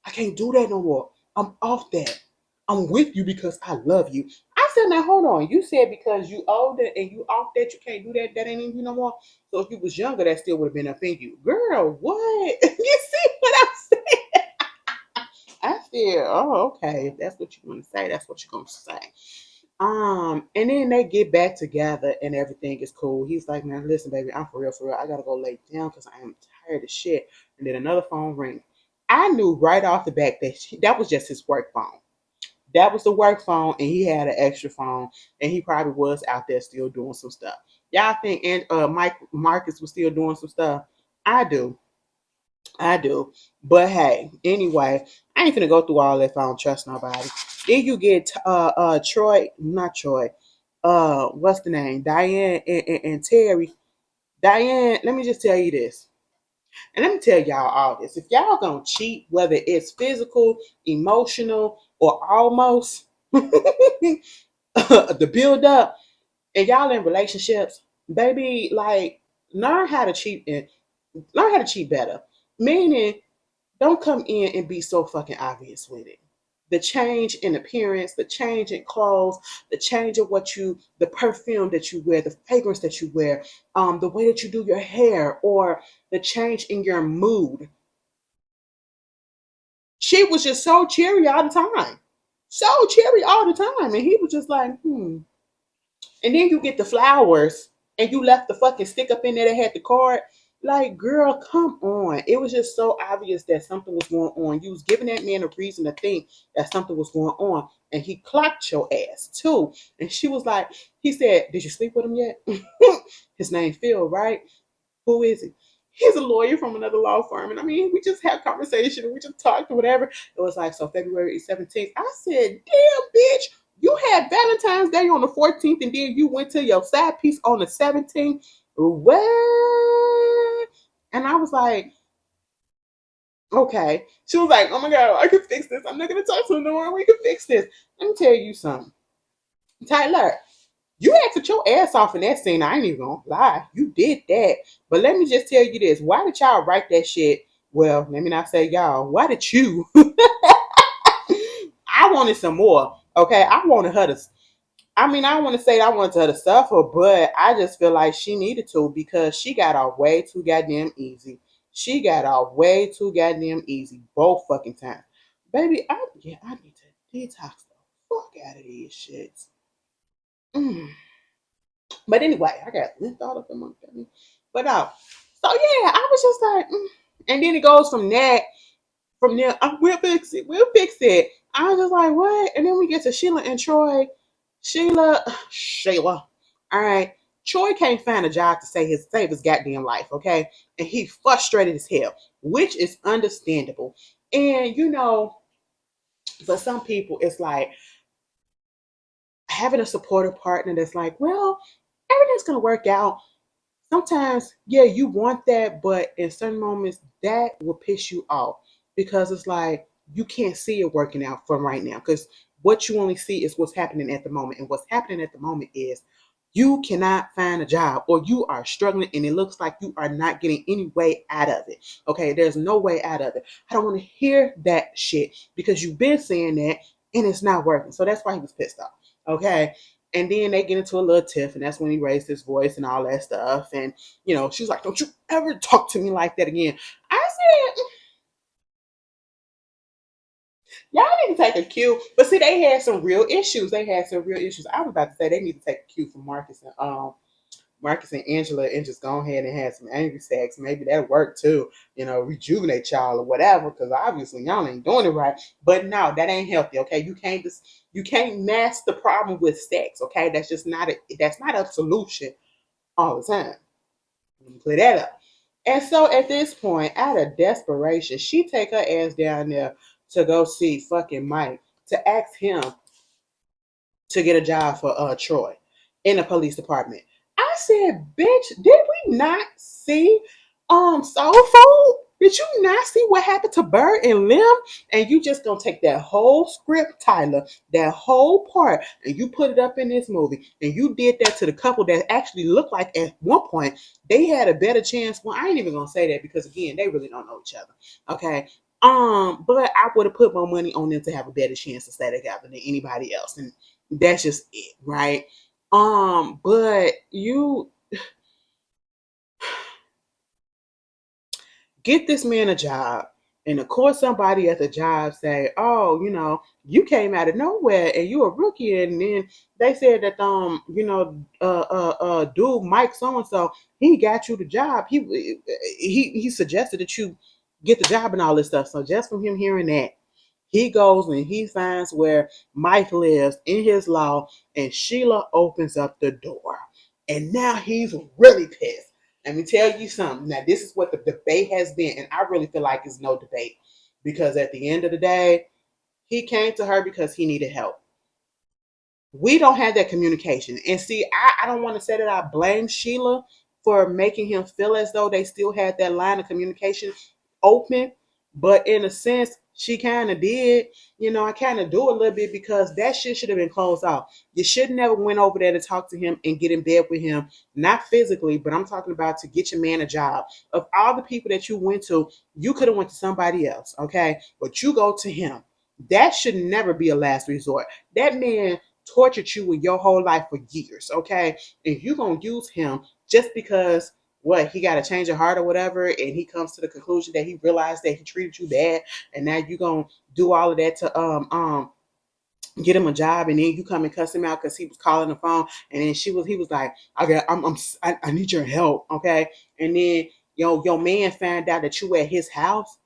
I can't do that no more. I'm off that. I'm with you because I love you." I said, "Now hold on. You said because you older and you off that you can't do that. That ain't in you no more. So if you was younger, that still would have been up in you, girl. What? You see what I'm saying?" I said, "Oh, okay. If that's what you want to say, that's what you're gonna say." And then they get back together and everything is cool. He's like, "Man, listen, baby, I'm for real, for real. I gotta go lay down because I am tired of shit." And then another phone ring. I knew right off the bat that that was just his work phone. That was the work phone, and he had an extra phone, and he probably was out there still doing some stuff. Y'all think and Mike Marcus was still doing some stuff? I do. I do. But hey, anyway, I ain't gonna go through all that if I don't trust nobody. Then you get Troy, not Troy. What's the name? Diane and Terry. Diane, let me just tell you this. And let me tell y'all all this. If y'all gonna cheat, whether it's physical, emotional, or almost the build up, and y'all in relationships, baby, like learn how to cheat and learn how to cheat better. Meaning, don't come in and be so fucking obvious with it. The change in appearance, the change in clothes, the change of the perfume that you wear, the fragrance that you wear, the way that you do your hair, or the change in your mood. She was just so cheery all the time. So cheery all the time. And he was just like, hmm. And then you get the flowers and you left the fucking stick up in there that had the card. Like, girl, come on. It was just so obvious that something was going on. You was giving that man a reason to think that something was going on. And he clocked your ass too. And she was like, he said, did you sleep with him yet? His name Phil, right? Who is he? He's a lawyer from another law firm. And I mean, we just had conversation and we just talked or whatever. It was like, so February 17th. I said, damn, bitch, you had Valentine's Day on the 14th and then you went to your side piece on the 17th. What? And I was like, okay. She was like, oh my God, I can fix this. I'm not going to talk to him no more. We can fix this. Let me tell you something. Tyler, you acted your ass off in that scene. I ain't even gonna lie. You did that. But let me just tell you this. Why did y'all write that shit? Well, let me not say y'all. Why did you? I wanted some more. Okay. I wanted her to. I mean, I don't want to say I wanted her to suffer, but I just feel like she needed to because she got off way too goddamn easy. She got off way too goddamn easy both fucking times. Baby, I need to detox the fuck out of these shits. Mm. But anyway, I got lift all up in my belly. But so yeah, I was just like, and then it goes from that, from there, we'll fix it, we'll fix it. I was just like, what? And then we get to Sheila and Troy. Sheila. All right. Troy can't find a job to save his goddamn life, okay? And he frustrated as hell, which is understandable. And for some people, it's like having a supportive partner that's like, well, everything's gonna work out. Sometimes, yeah, you want that, but in certain moments, that will piss you off because it's like you can't see it working out from right now because what you only see is what's happening at the moment. And what's happening at the moment is you cannot find a job or you are struggling and it looks like you are not getting any way out of it. Okay, there's no way out of it. I don't want to hear that shit because you've been saying that and it's not working. So that's why he was pissed off. Okay. And then they get into a little tiff, and that's when he raised his voice and all that stuff. And, she was like, don't you ever talk to me like that again. I said, y'all need to take a cue. But see, they had some real issues. I was about to say they need to take a cue from Marcus and Angela and just go ahead and have some angry sex. Maybe that work too, rejuvenate y'all or whatever, because obviously y'all ain't doing it right. But no, that ain't healthy, okay? You can't mask the problem with sex, okay? That's not a solution all the time. Clear that up. And so at this point, out of desperation, she take her ass down there to go see fucking Mike to ask him to get a job for Troy in the police department. I said, bitch, did we not see Soul Food? Did you not see what happened to Bird and Lim? And you just gonna take that whole script, Tyler, that whole part, and you put it up in this movie. And you did that to the couple that actually looked like at one point they had a better chance. Well, I ain't even gonna say that because again, they really don't know each other. Okay. But I would have put more money on them to have a better chance to stay together than anybody else. And that's just it, right? But you get this man a job, and of course somebody at the job say, oh, you came out of nowhere and you a rookie, and then they said that dude Mike so and so, he got you the job. He suggested that you get the job and all this stuff. So just from him hearing that, he goes and he finds where Mike lives in his law, and Sheila opens up the door. And now he's really pissed. Let me tell you something. Now, this is what the debate has been, and I really feel like it's no debate because at the end of the day, he came to her because he needed help. We don't have that communication. And see, I don't want to say that I blame Sheila for making him feel as though they still had that line of communication open. But in a sense, She kind of did. I kind of do a little bit because that shit should have been closed off. You should never went over there to talk to him and get in bed with him, not physically, but I'm talking about to get your man a job. Of all the people that you went to, you could have went to somebody else, okay? But you go to him. That should never be a last resort. That man tortured you with your whole life for years, okay? If you're gonna use him just because what he got a change of heart or whatever, and he comes to the conclusion that he realized that he treated you bad, and now you gonna do all of that to get him a job, and then you come and cuss him out because he was calling the phone, and then he was like, okay, I need your help, okay, and then your man found out that you were at his house,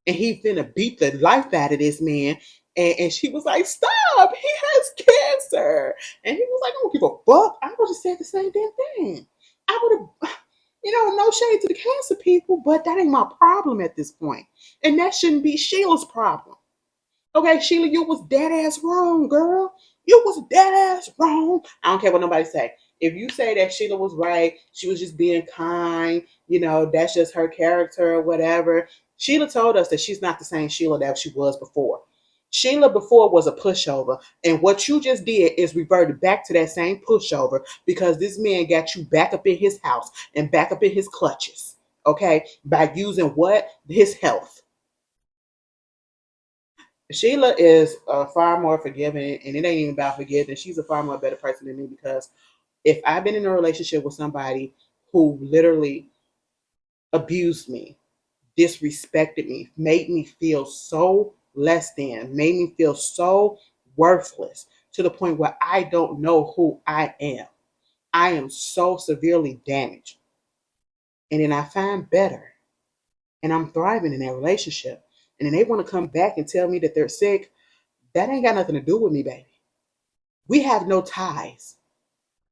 and he finna beat the life out of this man. And she was like, stop, he has cancer. And he was like, I don't give a fuck. I would have said the same damn thing. I would have, no shade to the cancer people, but that ain't my problem at this point. And that shouldn't be Sheila's problem. Okay, Sheila, you was dead ass wrong, girl. You was dead ass wrong. I don't care what nobody say. If you say that Sheila was right, she was just being kind, that's just her character or whatever. Sheila told us that she's not the same Sheila that she was before. Sheila before was a pushover. And what you just did is reverted back to that same pushover because this man got you back up in his house and back up in his clutches. Okay? By using what? His health. Sheila is far more forgiving, and it ain't even about forgiveness. She's a far more better person than me because if I've been in a relationship with somebody who literally abused me, disrespected me, made me feel so less than, made me feel so worthless to the point where I don't know who I am. I am so severely damaged. And then I find better and I'm thriving in that relationship. And then they want to come back and tell me that they're sick. That ain't got nothing to do with me, baby. We have no ties.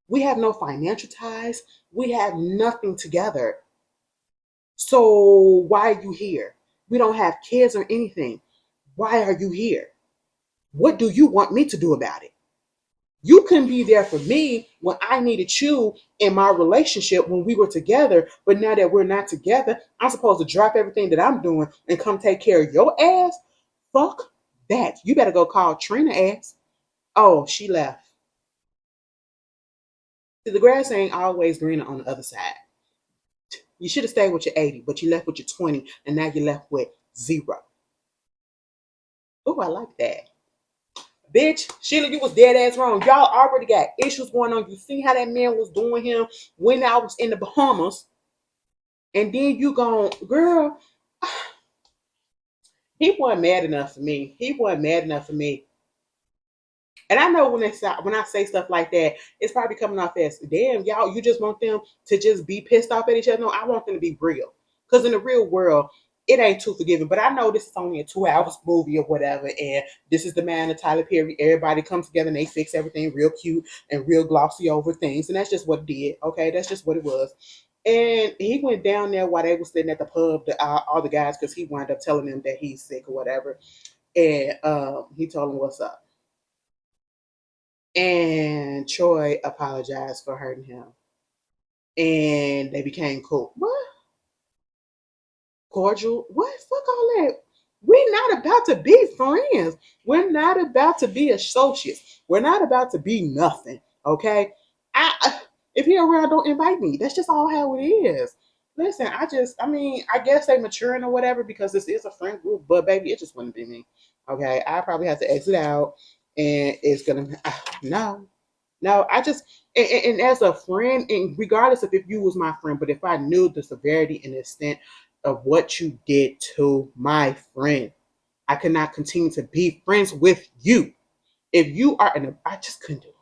We have no financial ties. We have nothing together. So why are you here? We don't have kids or anything. Why are you here? What do you want me to do about it? You couldn't be there for me when I needed you in my relationship when we were together. But now that we're not together, I'm supposed to drop everything that I'm doing and come take care of your ass? Fuck that. You better go call Trina ass. Oh, she left. See, the grass ain't always greener on the other side. You should have stayed with your 80, but you left with your 20, and now you're left with 0. Oh, I like that. Bitch, Sheila, you was dead ass wrong. Y'all already got issues going on. You see how that man was doing him when I was in the Bahamas. And then you gone, girl, he wasn't mad enough for me. He wasn't mad enough for me. And I know when I say stuff like that, it's probably coming off as, damn, y'all, you just want them to just be pissed off at each other. No, I want them to be real. Because in the real world, it ain't too forgiving. But I know this is only a 2 hours movie or whatever. And this is the man of Tyler Perry. Everybody comes together and they fix everything real cute and real glossy over things. And that's just what it did. Okay, that's just what it was. And he went down there while they were sitting at the pub, all the guys, because he wound up telling them that he's sick or whatever. And he told them what's up. And Troy apologized for hurting him. And they became cool. What? Cordial? What? Fuck all that. We're not about to be friends. We're not about to be associates. We're not about to be nothing. Okay? If you're around, don't invite me. That's just all how it is. Listen, I guess they maturing or whatever because this is a friend group, but baby, it just wouldn't be me. Okay? I probably have to exit out and it's gonna no. No, and as a friend, and regardless of if you was my friend, but if I knew the severity and extent of what you did to my friend, I could not continue to be friends with you. If you are I just couldn't do it.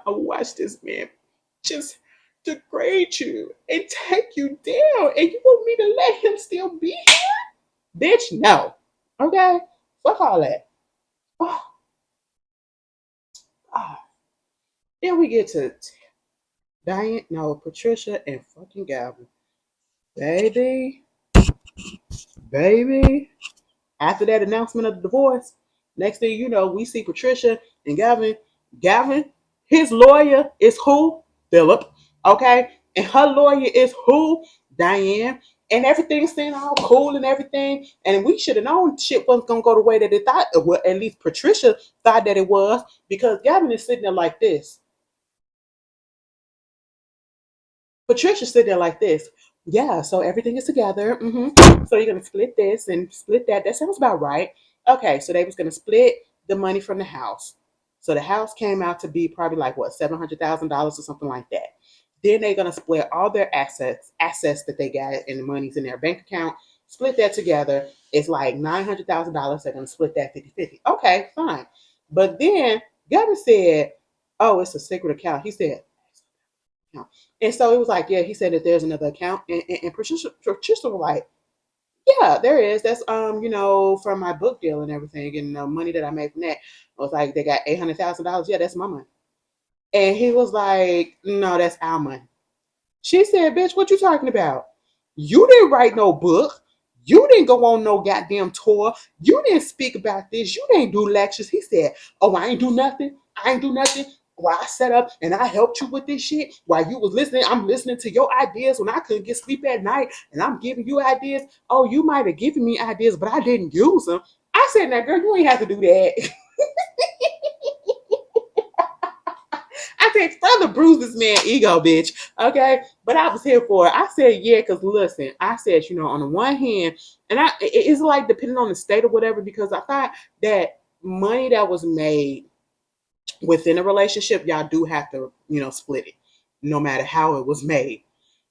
I watched this man just degrade you and take you down, and you want me to let him still be here? Bitch, no. Okay? Fuck all that. Oh, oh. Then we get to Diane, no, Patricia and fucking Gavin. Baby, baby. After that announcement of the divorce, next thing you know, we see Patricia and Gavin. Gavin, his lawyer is who? Philip. Okay? And her lawyer is who? Diane. And everything seemed all cool and everything. And we should have known shit wasn't gonna go the way that it thought. Well, at least Patricia thought that it was, because Gavin is sitting there like this. Patricia sitting there like this. Yeah, so everything is together. So you're gonna split this and split that. That sounds about right. Okay, so they was gonna split the money from the house. So the house came out to be probably like what, $700,000 or something like that. Then they're gonna split all their assets that they got and the money's in their bank account. Split that together. It's like $900,000. They're gonna split that 50-50. Okay, fine. But then Gavin said, "Oh, it's a secret account." He said, account. And so it was like, yeah, he said that there's another account. And Patricia was like, yeah, there is. That's from my book deal and everything, and the money that I made from that. I was like, they got $800,000. Yeah, that's my money. And he was like, no, that's our money. She said, bitch, what you talking about? You didn't write no book. You didn't go on no goddamn tour. You didn't speak about this. You didn't do lectures. He said, oh, I ain't do nothing. I ain't do nothing. While I set up and I helped you with this shit, while you was listening, I'm listening to your ideas when I couldn't get sleep at night, and I'm giving you ideas. Oh, you might have given me ideas, but I didn't use them. I said, now, girl, you ain't have to do that. I said, further bruise this man's ego, bitch. Okay. But I was here for it. I said, yeah, because listen, I said, on the one hand, and it's like depending on the state or whatever, because I thought that money that was made within a relationship, y'all do have to, split it, no matter how it was made.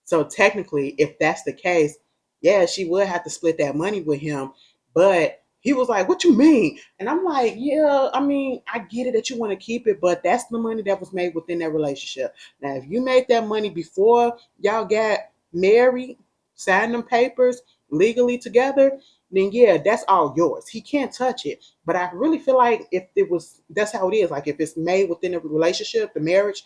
So technically, if that's the case, yeah, she would have to split that money with him. But he was like, what you mean? And I'm like, yeah, I mean, I get it that you want to keep it, but that's the money that was made within that relationship. Now, if you made that money before y'all got married, signed them papers legally together, then yeah, that's all yours. He can't touch it. But I really feel like if it was, that's how it is. Like if it's made within a relationship, the marriage,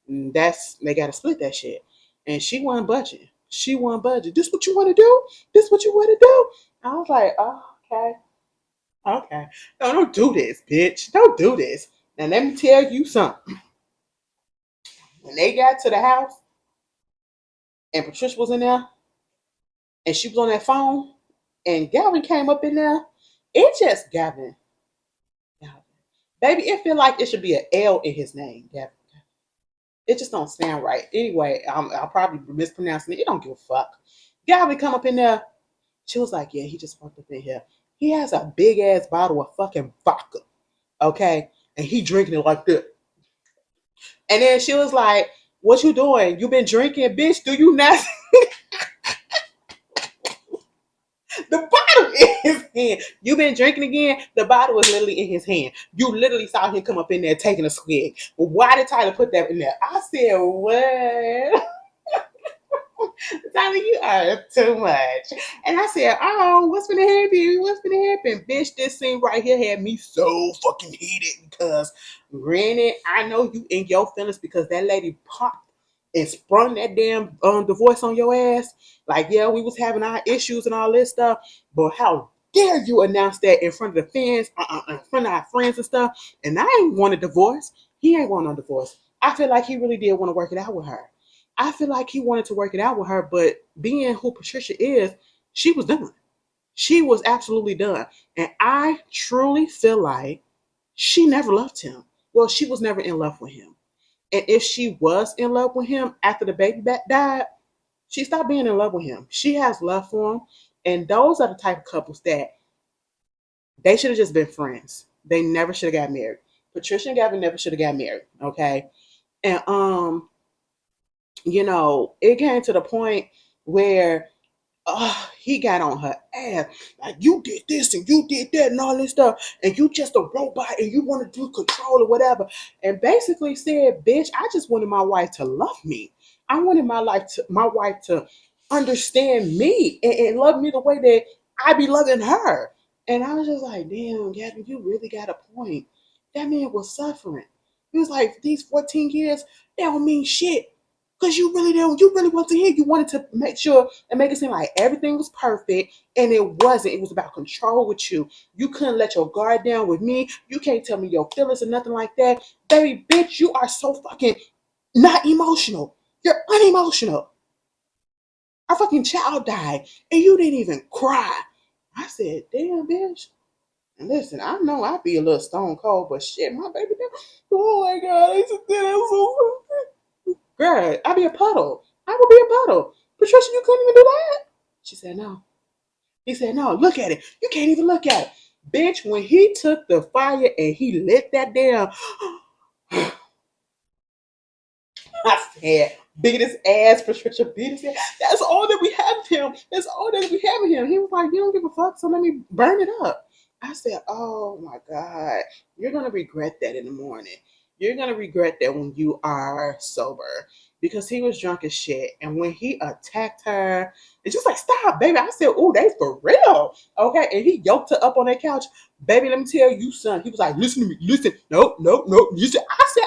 that's they got to split that shit. And she wasn't budging. She wasn't budging. This what you want to do? This what you want to do? I was like, oh, okay, okay. No, don't do this, bitch. Don't do this. Now let me tell you something. When they got to the house and Patricia was in there and she was on that phone and Gavin came up in there, it just Gavin. Gavin. Baby, it feel like it should be an L in his name, Gavin. It just don't sound right. Anyway, I'll probably be mispronouncing it. It don't give a fuck. Gavin come up in there. She was like, yeah, he just walked up in here. He has a big ass bottle of fucking vodka. Okay? And he drinking it like this. And then she was like, what you doing? You been drinking, bitch? Do you not? The bottle in his hand. You been drinking again? The bottle was literally in his hand. You literally saw him come up in there taking a swig. Why did Tyler put that in there? I said, what? Tyler, you are too much. And I said, oh, what's gonna happen? What's gonna happen? Bitch, this scene right here had me so fucking heated because granted, I know you in your feelings because that lady popped and sprung that damn divorce on your ass. Like, yeah, we was having our issues and all this stuff, but how dare you announce that in front of the fans, in front of our friends and stuff? And I ain't want a divorce. He ain't want no divorce. I feel like he really did want to work it out with her. I feel like he wanted to work it out with her, but being who Patricia is, she was done. She was absolutely done. And I truly feel like she never loved him. Well, she was never in love with him. And if she was in love with him after the baby died, she stopped being in love with him. She has love for him. And those are the type of couples that they should have just been friends. They never should have got married. Patricia and Gavin never should have got married. Okay. And it came to the point where he got on her ass. Like, you did this and you did that and all this stuff. And you just a robot and you want to do control or whatever. And basically said, bitch, I just wanted my wife to love me. I wanted my wife to understand me and love me the way that I be loving her. And I was just like, damn, Gavin, you really got a point. That man was suffering. He was like, these 14 years, they don't mean shit. Because you really want to hear. You wanted to make sure and make it seem like everything was perfect, and it wasn't. It was about control with you. You couldn't let your guard down with me. You can't tell me your feelings or nothing like that. Baby, bitch, you are so fucking not emotional. You're unemotional. Our fucking child died, and you didn't even cry. I said, damn, bitch. And listen, I know I be a little stone cold, but shit, my baby, oh my God, I just did it so girl, I be a puddle. I would be a puddle. Patricia, you couldn't even do that? She said, no. He said, no, look at it. You can't even look at it. Bitch, when he took the fire and he lit that damn, I said, biggest ass Patricia, biggest ass. That's all that we have of him. That's all that we have of him. He was like, you don't give a fuck, so let me burn it up. I said, oh my God, you're going to regret that in the morning. You're going to regret that when you are sober. Because he was drunk as shit. And when he attacked her, it's just like, stop, baby. I said, oh, they for real. Okay. And he yoked her up on that couch. Baby, let me tell you, son. He was like, listen to me. Listen. Nope, nope, nope. Listen. I said,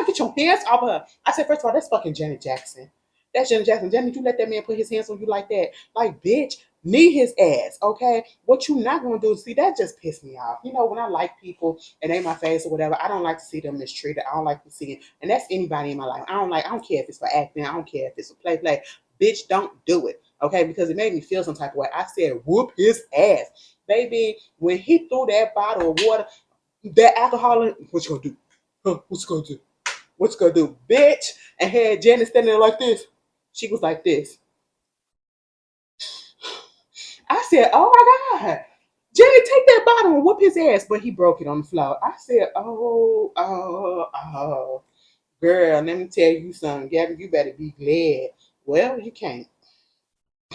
get your hands off of her. I said, first of all, that's fucking Janet Jackson. That's Janet Jackson. Janet, you let that man put his hands on you like that. Like, bitch, knee his ass, okay? What you not gonna do, see, that just pissed me off. You know, when I like people and they my face or whatever, I don't like to see them mistreated. I don't like to see it. And that's anybody in my life. I don't care if it's for acting. I don't care if it's for play. Bitch, don't do it, okay? Because it made me feel some type of way. I said, whoop his ass. Baby, when he threw that bottle of water, that alcohol in, what you gonna do? Huh, what you gonna do? What you gonna do, bitch? And had Janet standing there like this. She was like this. I said, oh my God. Janet, take that bottle and whoop his ass. But he broke it on the floor. I said, oh. Girl, let me tell you something. Gavin, you better be glad. Well, you can't.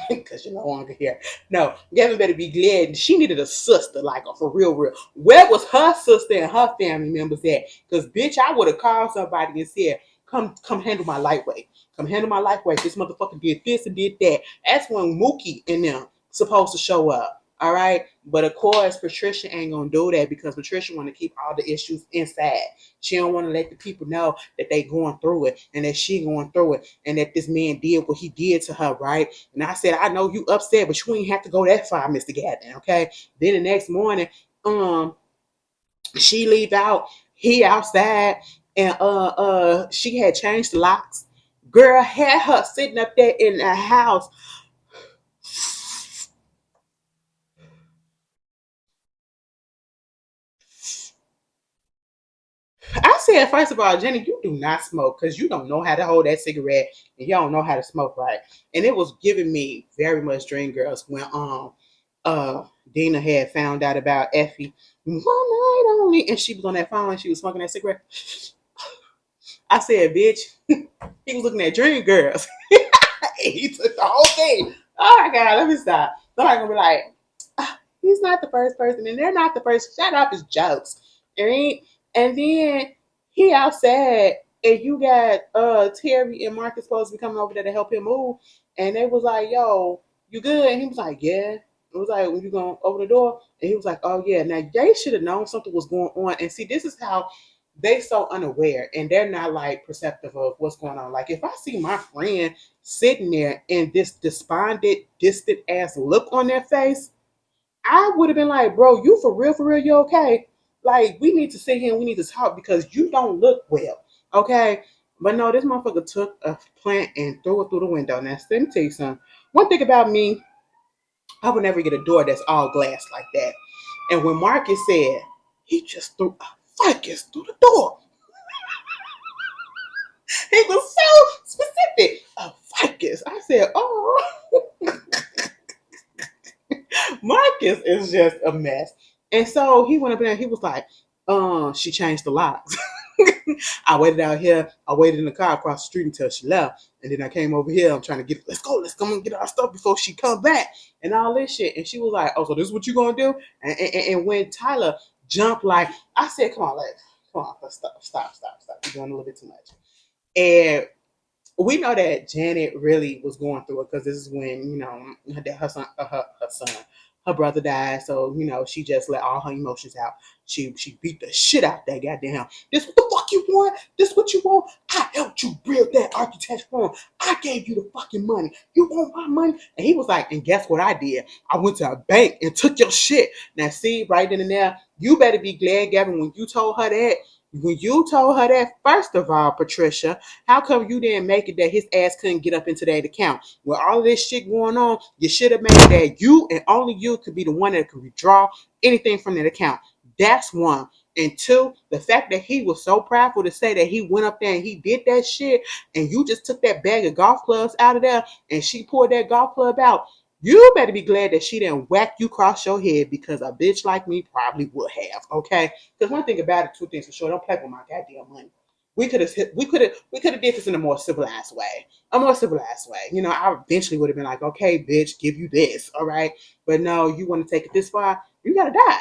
Because you're no longer here. No, Gavin better be glad. She needed a sister, like for real, real. Where was her sister and her family members at? Because bitch, I would have called somebody and said, come handle my lightweight. Come handle my lightweight. This motherfucker did this and did that. That's when Mookie and them supposed to show up. All right. But of course, Patricia ain't gonna do that because Patricia want to keep all the issues inside. She don't want to let the people know that they going through it and that she going through it and that this man did what he did to her, right? And I said, I know you upset, but you ain't have to go that far, Mr. Gavin, okay? Then the next morning, she leave out, he outside, and she had changed the locks. Girl had her sitting up there in the house. I said, first of all, Jenny, you do not smoke because you don't know how to hold that cigarette and you don't know how to smoke right. And it was giving me very much Dreamgirls when Dina had found out about Effie one night only, and she was on that phone and she was smoking that cigarette. I said, bitch, he was looking at Dreamgirls. He took the whole thing. Oh my God, let me stop. Somebody's gonna be like, he's not the first person, and they're not the first. Shut up, it's jokes. Right? And then he outside, and you got Terry and Marcus supposed to be coming over there to help him move. And they was like, yo, you good? And he was like, yeah. It was like, when you going over the door? And he was like, oh yeah. Now they should have known something was going on. And see, this is how they so unaware and they're not like perceptive of what's going on. Like if I see my friend sitting there and this despondent, distant ass look on their face, I would have been like, bro, you for real, you okay? Like, we need to sit here and we need to talk because you don't look well, okay? But no, this motherfucker took a plant and threw it through the window. Now, let me tell you something. One thing about me, I would never get a door that's all glass like that. And when Marcus said, he just threw a ficus through the door. He was so specific. A ficus. I said, oh. Marcus is just a mess. And so he went up there, he was like, she changed the locks. I waited out here, I waited in the car across the street until she left. And then I came over here, I'm trying to let's come and get our stuff before she come back and all this shit. And she was like, oh, so this is what you gonna do? And when Tyler jumped, like, I said, come on, let's stop. You're doing a little bit too much. And we know that Janet really was going through it because this is when, you know, her brother died. So, you know, she just let all her emotions out. She beat the shit out that goddamn. This what the fuck you want? This what you want? I helped you build that architect's firm. I gave you the fucking money. You want my money? And he was like, and guess what I did? I went to a bank and took your shit. Now see, right then and there, you better be glad, Gavin, when you told her that, when you told her that, first of all, Patricia, how come you didn't make it that his ass couldn't get up into that account? With all of this shit going on, you should have made it that you and only you could be the one that could withdraw anything from that account. That's one. And two, the fact that he was so proudful to say that he went up there and he did that shit, and you just took that bag of golf clubs out of there and she pulled that golf club out. You better be glad that she didn't whack you across your head, because a bitch like me probably would have. Okay, because one thing about it, two things for sure, don't play with my goddamn money. We could have did this in a more civilized way. A more civilized way. You know, I eventually would have been like, okay, bitch, give you this, all right. But no, you want to take it this far, you gotta die.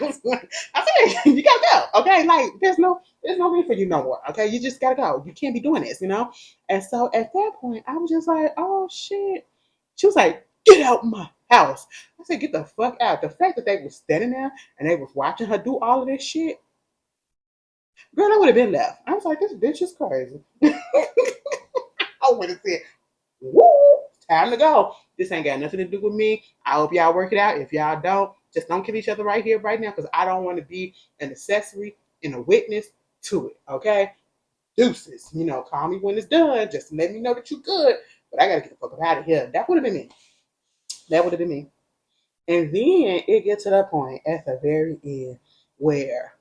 I said, you gotta go. Okay, like there's no need for you no more. Okay, you just gotta go. You can't be doing this, you know. And so at that point, I was just like, oh shit. She was like, get out my house. I said, get the fuck out. The fact that they were standing there and they was watching her do all of this shit, girl, I would have been left. I was like, this bitch is crazy. I would have said, woo, time to go. This ain't got nothing to do with me. I hope y'all work it out. If y'all don't, just don't kill each other right here, right now, because I don't want to be an accessory and a witness to it. Okay? Deuces. You know, call me when it's done. Just let me know that you're good. But I gotta get the fuck out of here. That would have been me. That would have been me. And then it gets to that point at the very end where,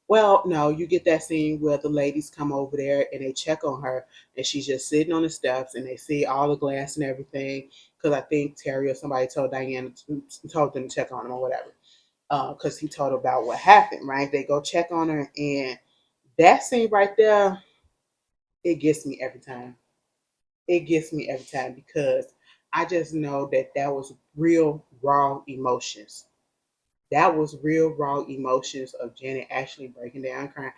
well, no, you get that scene where the ladies come over there and they check on her, and she's just sitting on the steps and they see all the glass and everything. Because I think Terry or somebody told Diane, told them to check on them or whatever. Because he told about what happened, right? They go check on her, and that scene right there, it gets me every time. It gets me every time, because I just know that that was real raw emotions. That was real raw emotions of Janet actually breaking down crying,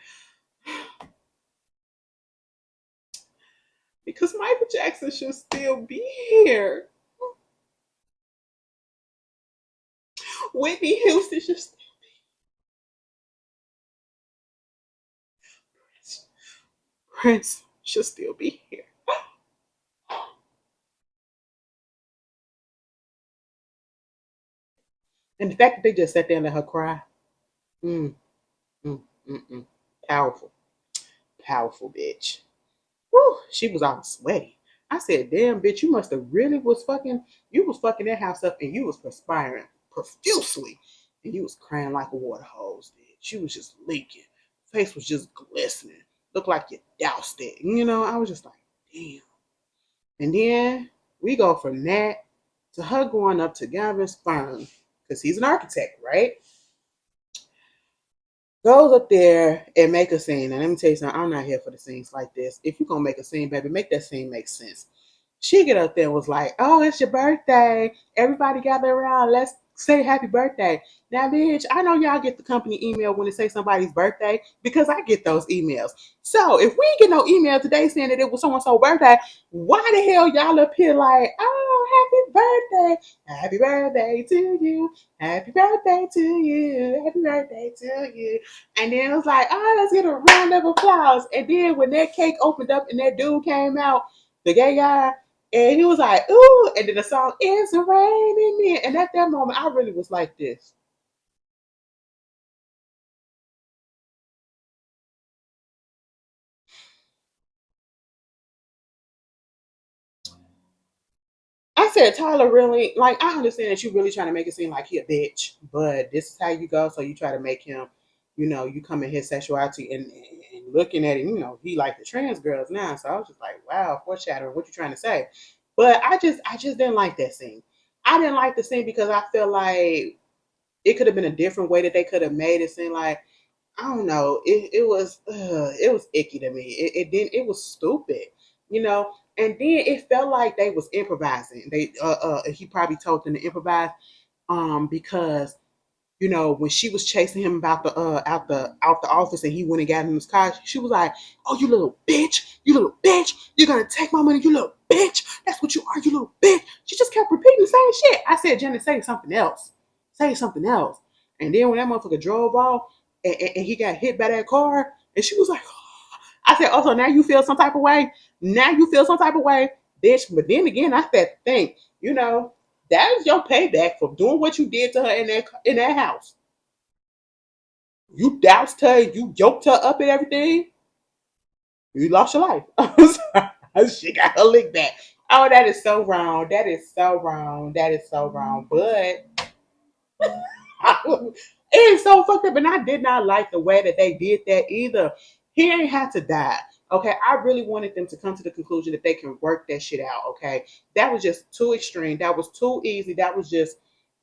because Michael Jackson should still be here. Whitney Houston should still, Prince should still be here. And the fact that they just sat there and let her cry, mm, mm, mm, mm. Powerful, powerful bitch. Whew, she was all sweaty. I said, damn, bitch, you must have really was fucking, you was fucking that house up and you was perspiring profusely. And you was crying like a water hose, bitch. She was just leaking. Face was just glistening. Looked like you doused it. You know, I was just like, damn. And then we go from that to her going up to Gavin's firm, because he's an architect, right? Goes up there and make a scene. And let me tell you something, I'm not here for the scenes like this. If you're gonna make a scene, baby, make that scene make sense. She get up there and was like, oh, it's your birthday. Everybody gather around. Let's say happy birthday. Now, bitch, I know y'all get the company email when it say somebody's birthday, because I get those emails. So if we ain't get no email today saying that it was so-and-so birthday, why the hell y'all up here like, oh, happy birthday to you, happy birthday to you, happy birthday to you. And then it was like, oh, let's get a round of applause. And then when that cake opened up and that dude came out, the gay guy, and he was like, ooh, and then the song is raining men. And at that moment, I really was like this. I said, Tyler, really? Like, I understand that you really trying to make it seem like he a bitch, but this is how you go. So you try to make him, you come in his sexuality and looking at him, he like the trans girls now. So I was just like, wow, foreshadowing, what you trying to say? But I just didn't like that scene. I didn't like the scene because I feel like it could have been a different way that they could have made it seem like, I don't know. It was icky to me. It didn't. It was stupid, you know. And then it felt like they was improvising. He probably told them to improvise, because when she was chasing him about the out the office, and he went and got in his car, she was like, "Oh, you little bitch, you're gonna take my money, you little bitch. That's what you are, you little bitch." She just kept repeating the same shit. I said, "Jenna, say something else. Say something else." And then when that motherfucker drove off, and he got hit by that car, and she was like, I said, "Oh, so now you feel some type of way? Now you feel some type of way, bitch." But then again, I said, "Think, that is your payback for doing what you did to her in that house." You doused her, you yoked her up and everything. You lost your life. She got her lick back. Oh, that is so wrong. That is so wrong. That is so wrong. But it's so fucked up. And I did not like the way that they did that either. He ain't had to die. Okay, I really wanted them to come to the conclusion that they can work that shit out. Okay, that was just too extreme. That was too easy. That was just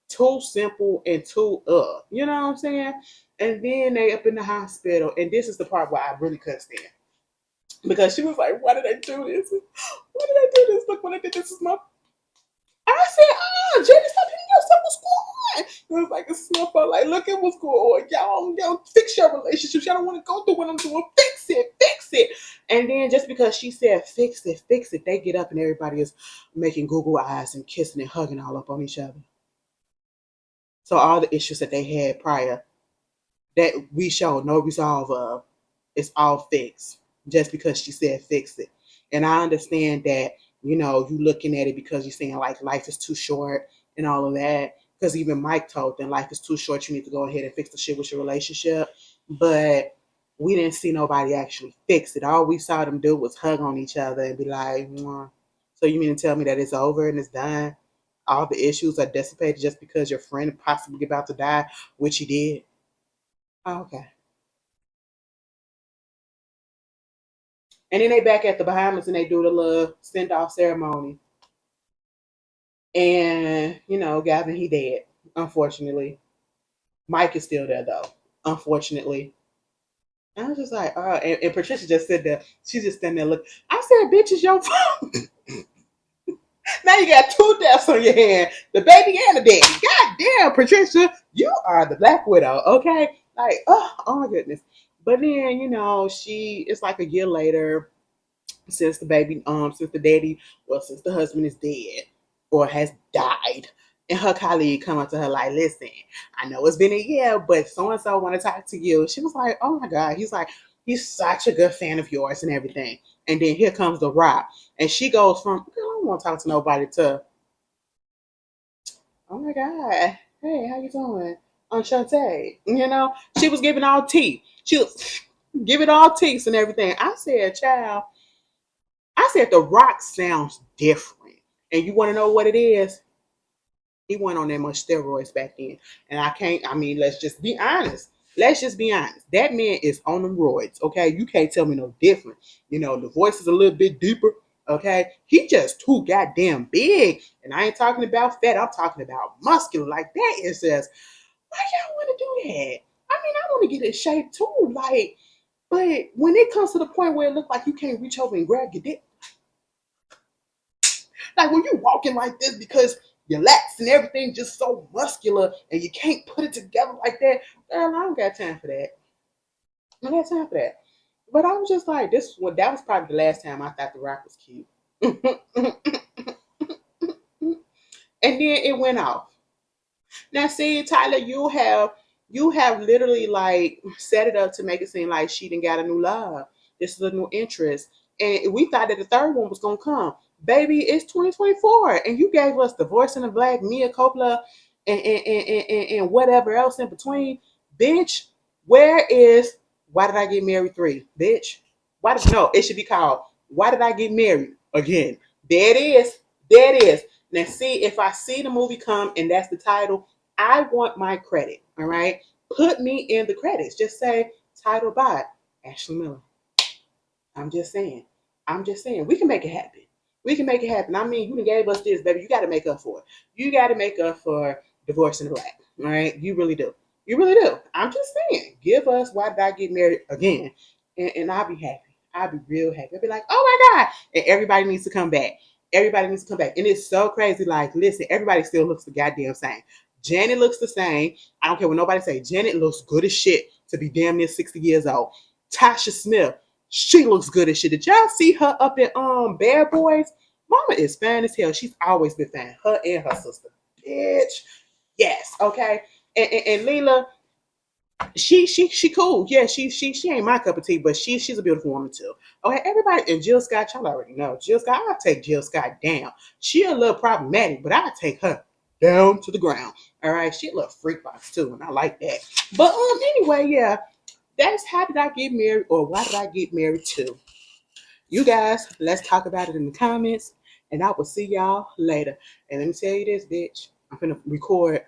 too simple and too You know what I'm saying? And then they up in the hospital, and this is the part where I really couldn't stand because she was like, "Why did I do this? Why did I do this? Look what I did. This is my." I said, Jenny, stop hitting yourself. What's going on? It was like a snuffer. Like, look at what's going on. Y'all fix your relationships. Y'all don't want to go through what I'm doing. Fix it, fix it. And then just because she said fix it, they get up and everybody is making Google eyes and kissing and hugging all up on each other. So all the issues that they had prior that we showed no resolve of, it's all fixed just because she said fix it. And I understand that, you looking at it because you're saying like life is too short and all of that. Because even Mike told them life is too short, you need to go ahead and fix the shit with your relationship. But we didn't see nobody actually fix it. All we saw them do was hug on each other and be like, mwah. So you mean to tell me that it's over and it's done? All the issues are dissipated just because your friend possibly about to die, which he did. Oh, okay. And then they back at the Bahamas and they do the little send off ceremony. And, Gavin, he dead, unfortunately. Mike is still there though, unfortunately. And I was just like, and Patricia just said that she's just standing there look. I said, bitch, it's your fault. Now you got two deaths on your hand, the baby and the daddy. God damn, Patricia, you are the Black Widow, okay? Like, oh my goodness. But then, she it's like a year later, since the baby, since the daddy, well, since the husband is dead or has died, and her colleague come up to her like, "Listen, I know it's been a year, but so and so want to talk to you." She was like, "Oh my god," he's like, "He's such a good fan of yours and everything." And then here comes the rock, and she goes from, "Girl, I don't want to talk to nobody," to, "Oh my god, hey, how you doing?" On Shantae, she was giving all tea. She was giving all teas and everything. I said, "Child." I said the rock sounds different. And you want to know what it is? He went on that much steroids back then. And let's just be honest. Let's just be honest. That man is on the roids, okay? You can't tell me no different. The voice is a little bit deeper, okay? He just too goddamn big. And I ain't talking about fat. I'm talking about muscular. Like, that is just, why y'all want to do that? I want to get in shape too. Like, but when it comes to the point where it looks like you can't reach over and grab your dick, like when you walking like this because your lats and everything just so muscular and you can't put it together like that. Girl, I don't got time for that. I don't got time for that. But I was just like, that was probably the last time I thought The Rock was cute. And then it went off. Now, see, Tyler, you have literally like set it up to make it seem like she didn't got a new love. This is a new interest, and we thought that the third one was gonna come. Baby, it's 2024, and you gave us the Voice in the Black, Mia Coppola, and whatever else in between. Bitch, where is Why Did I Get Married 3? Bitch, why did no? It should be called Why Did I Get Married Again? There it is. There it is. Now, see, if I see the movie come and that's the title, I want my credit. All right. Put me in the credits. Just say title by Ashley Miller. I'm just saying. I'm just saying. We can make it happen. We can make it happen. I mean, you gave us this, baby. You got to make up for it. You got to make up for Divorce in the Black. All right. You really do. You really do. I'm just saying. Give us Why Did I Get Married Again? And I'll be happy. I'll be real happy. I'll be like, oh my God. And everybody needs to come back. Everybody needs to come back. And it's so crazy. Like, listen, everybody still looks the goddamn same. Janet looks the same. I don't care what nobody say. Janet looks good as shit to be damn near 60 years old. Tasha Smith, she looks good as shit. Did y'all see her up in Bad Boys? Mama is fine as hell. She's always been fine. Her and her sister. Bitch. Yes. Okay. And Leela, she cool. Yeah, she ain't my cup of tea, but she's a beautiful woman too. Okay, everybody, and Jill Scott, y'all already know. Jill Scott, I'll take Jill Scott down. She a little problematic, but I'll take her down to the ground. All right, she a little freak box too, and I like that. But anyway, yeah, that's how did I get married, or why did I get married to? You guys, let's talk about it in the comments, and I will see y'all later. And let me tell you this, bitch, I'm gonna record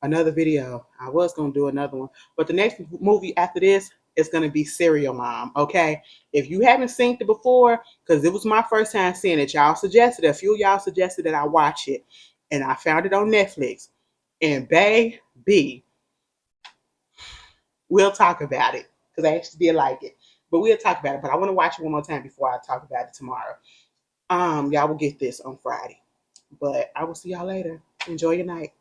another video. I was gonna do another one, but the next movie after this is gonna be Serial Mom. Okay, if you haven't seen it before, because it was my first time seeing it, y'all suggested, a few of y'all suggested that I watch it, and I found it on Netflix. And baby, we'll talk about it because I actually did like it. But we'll talk about it. But I want to watch it one more time before I talk about it tomorrow. Y'all will get this on Friday. But I will see y'all later. Enjoy your night.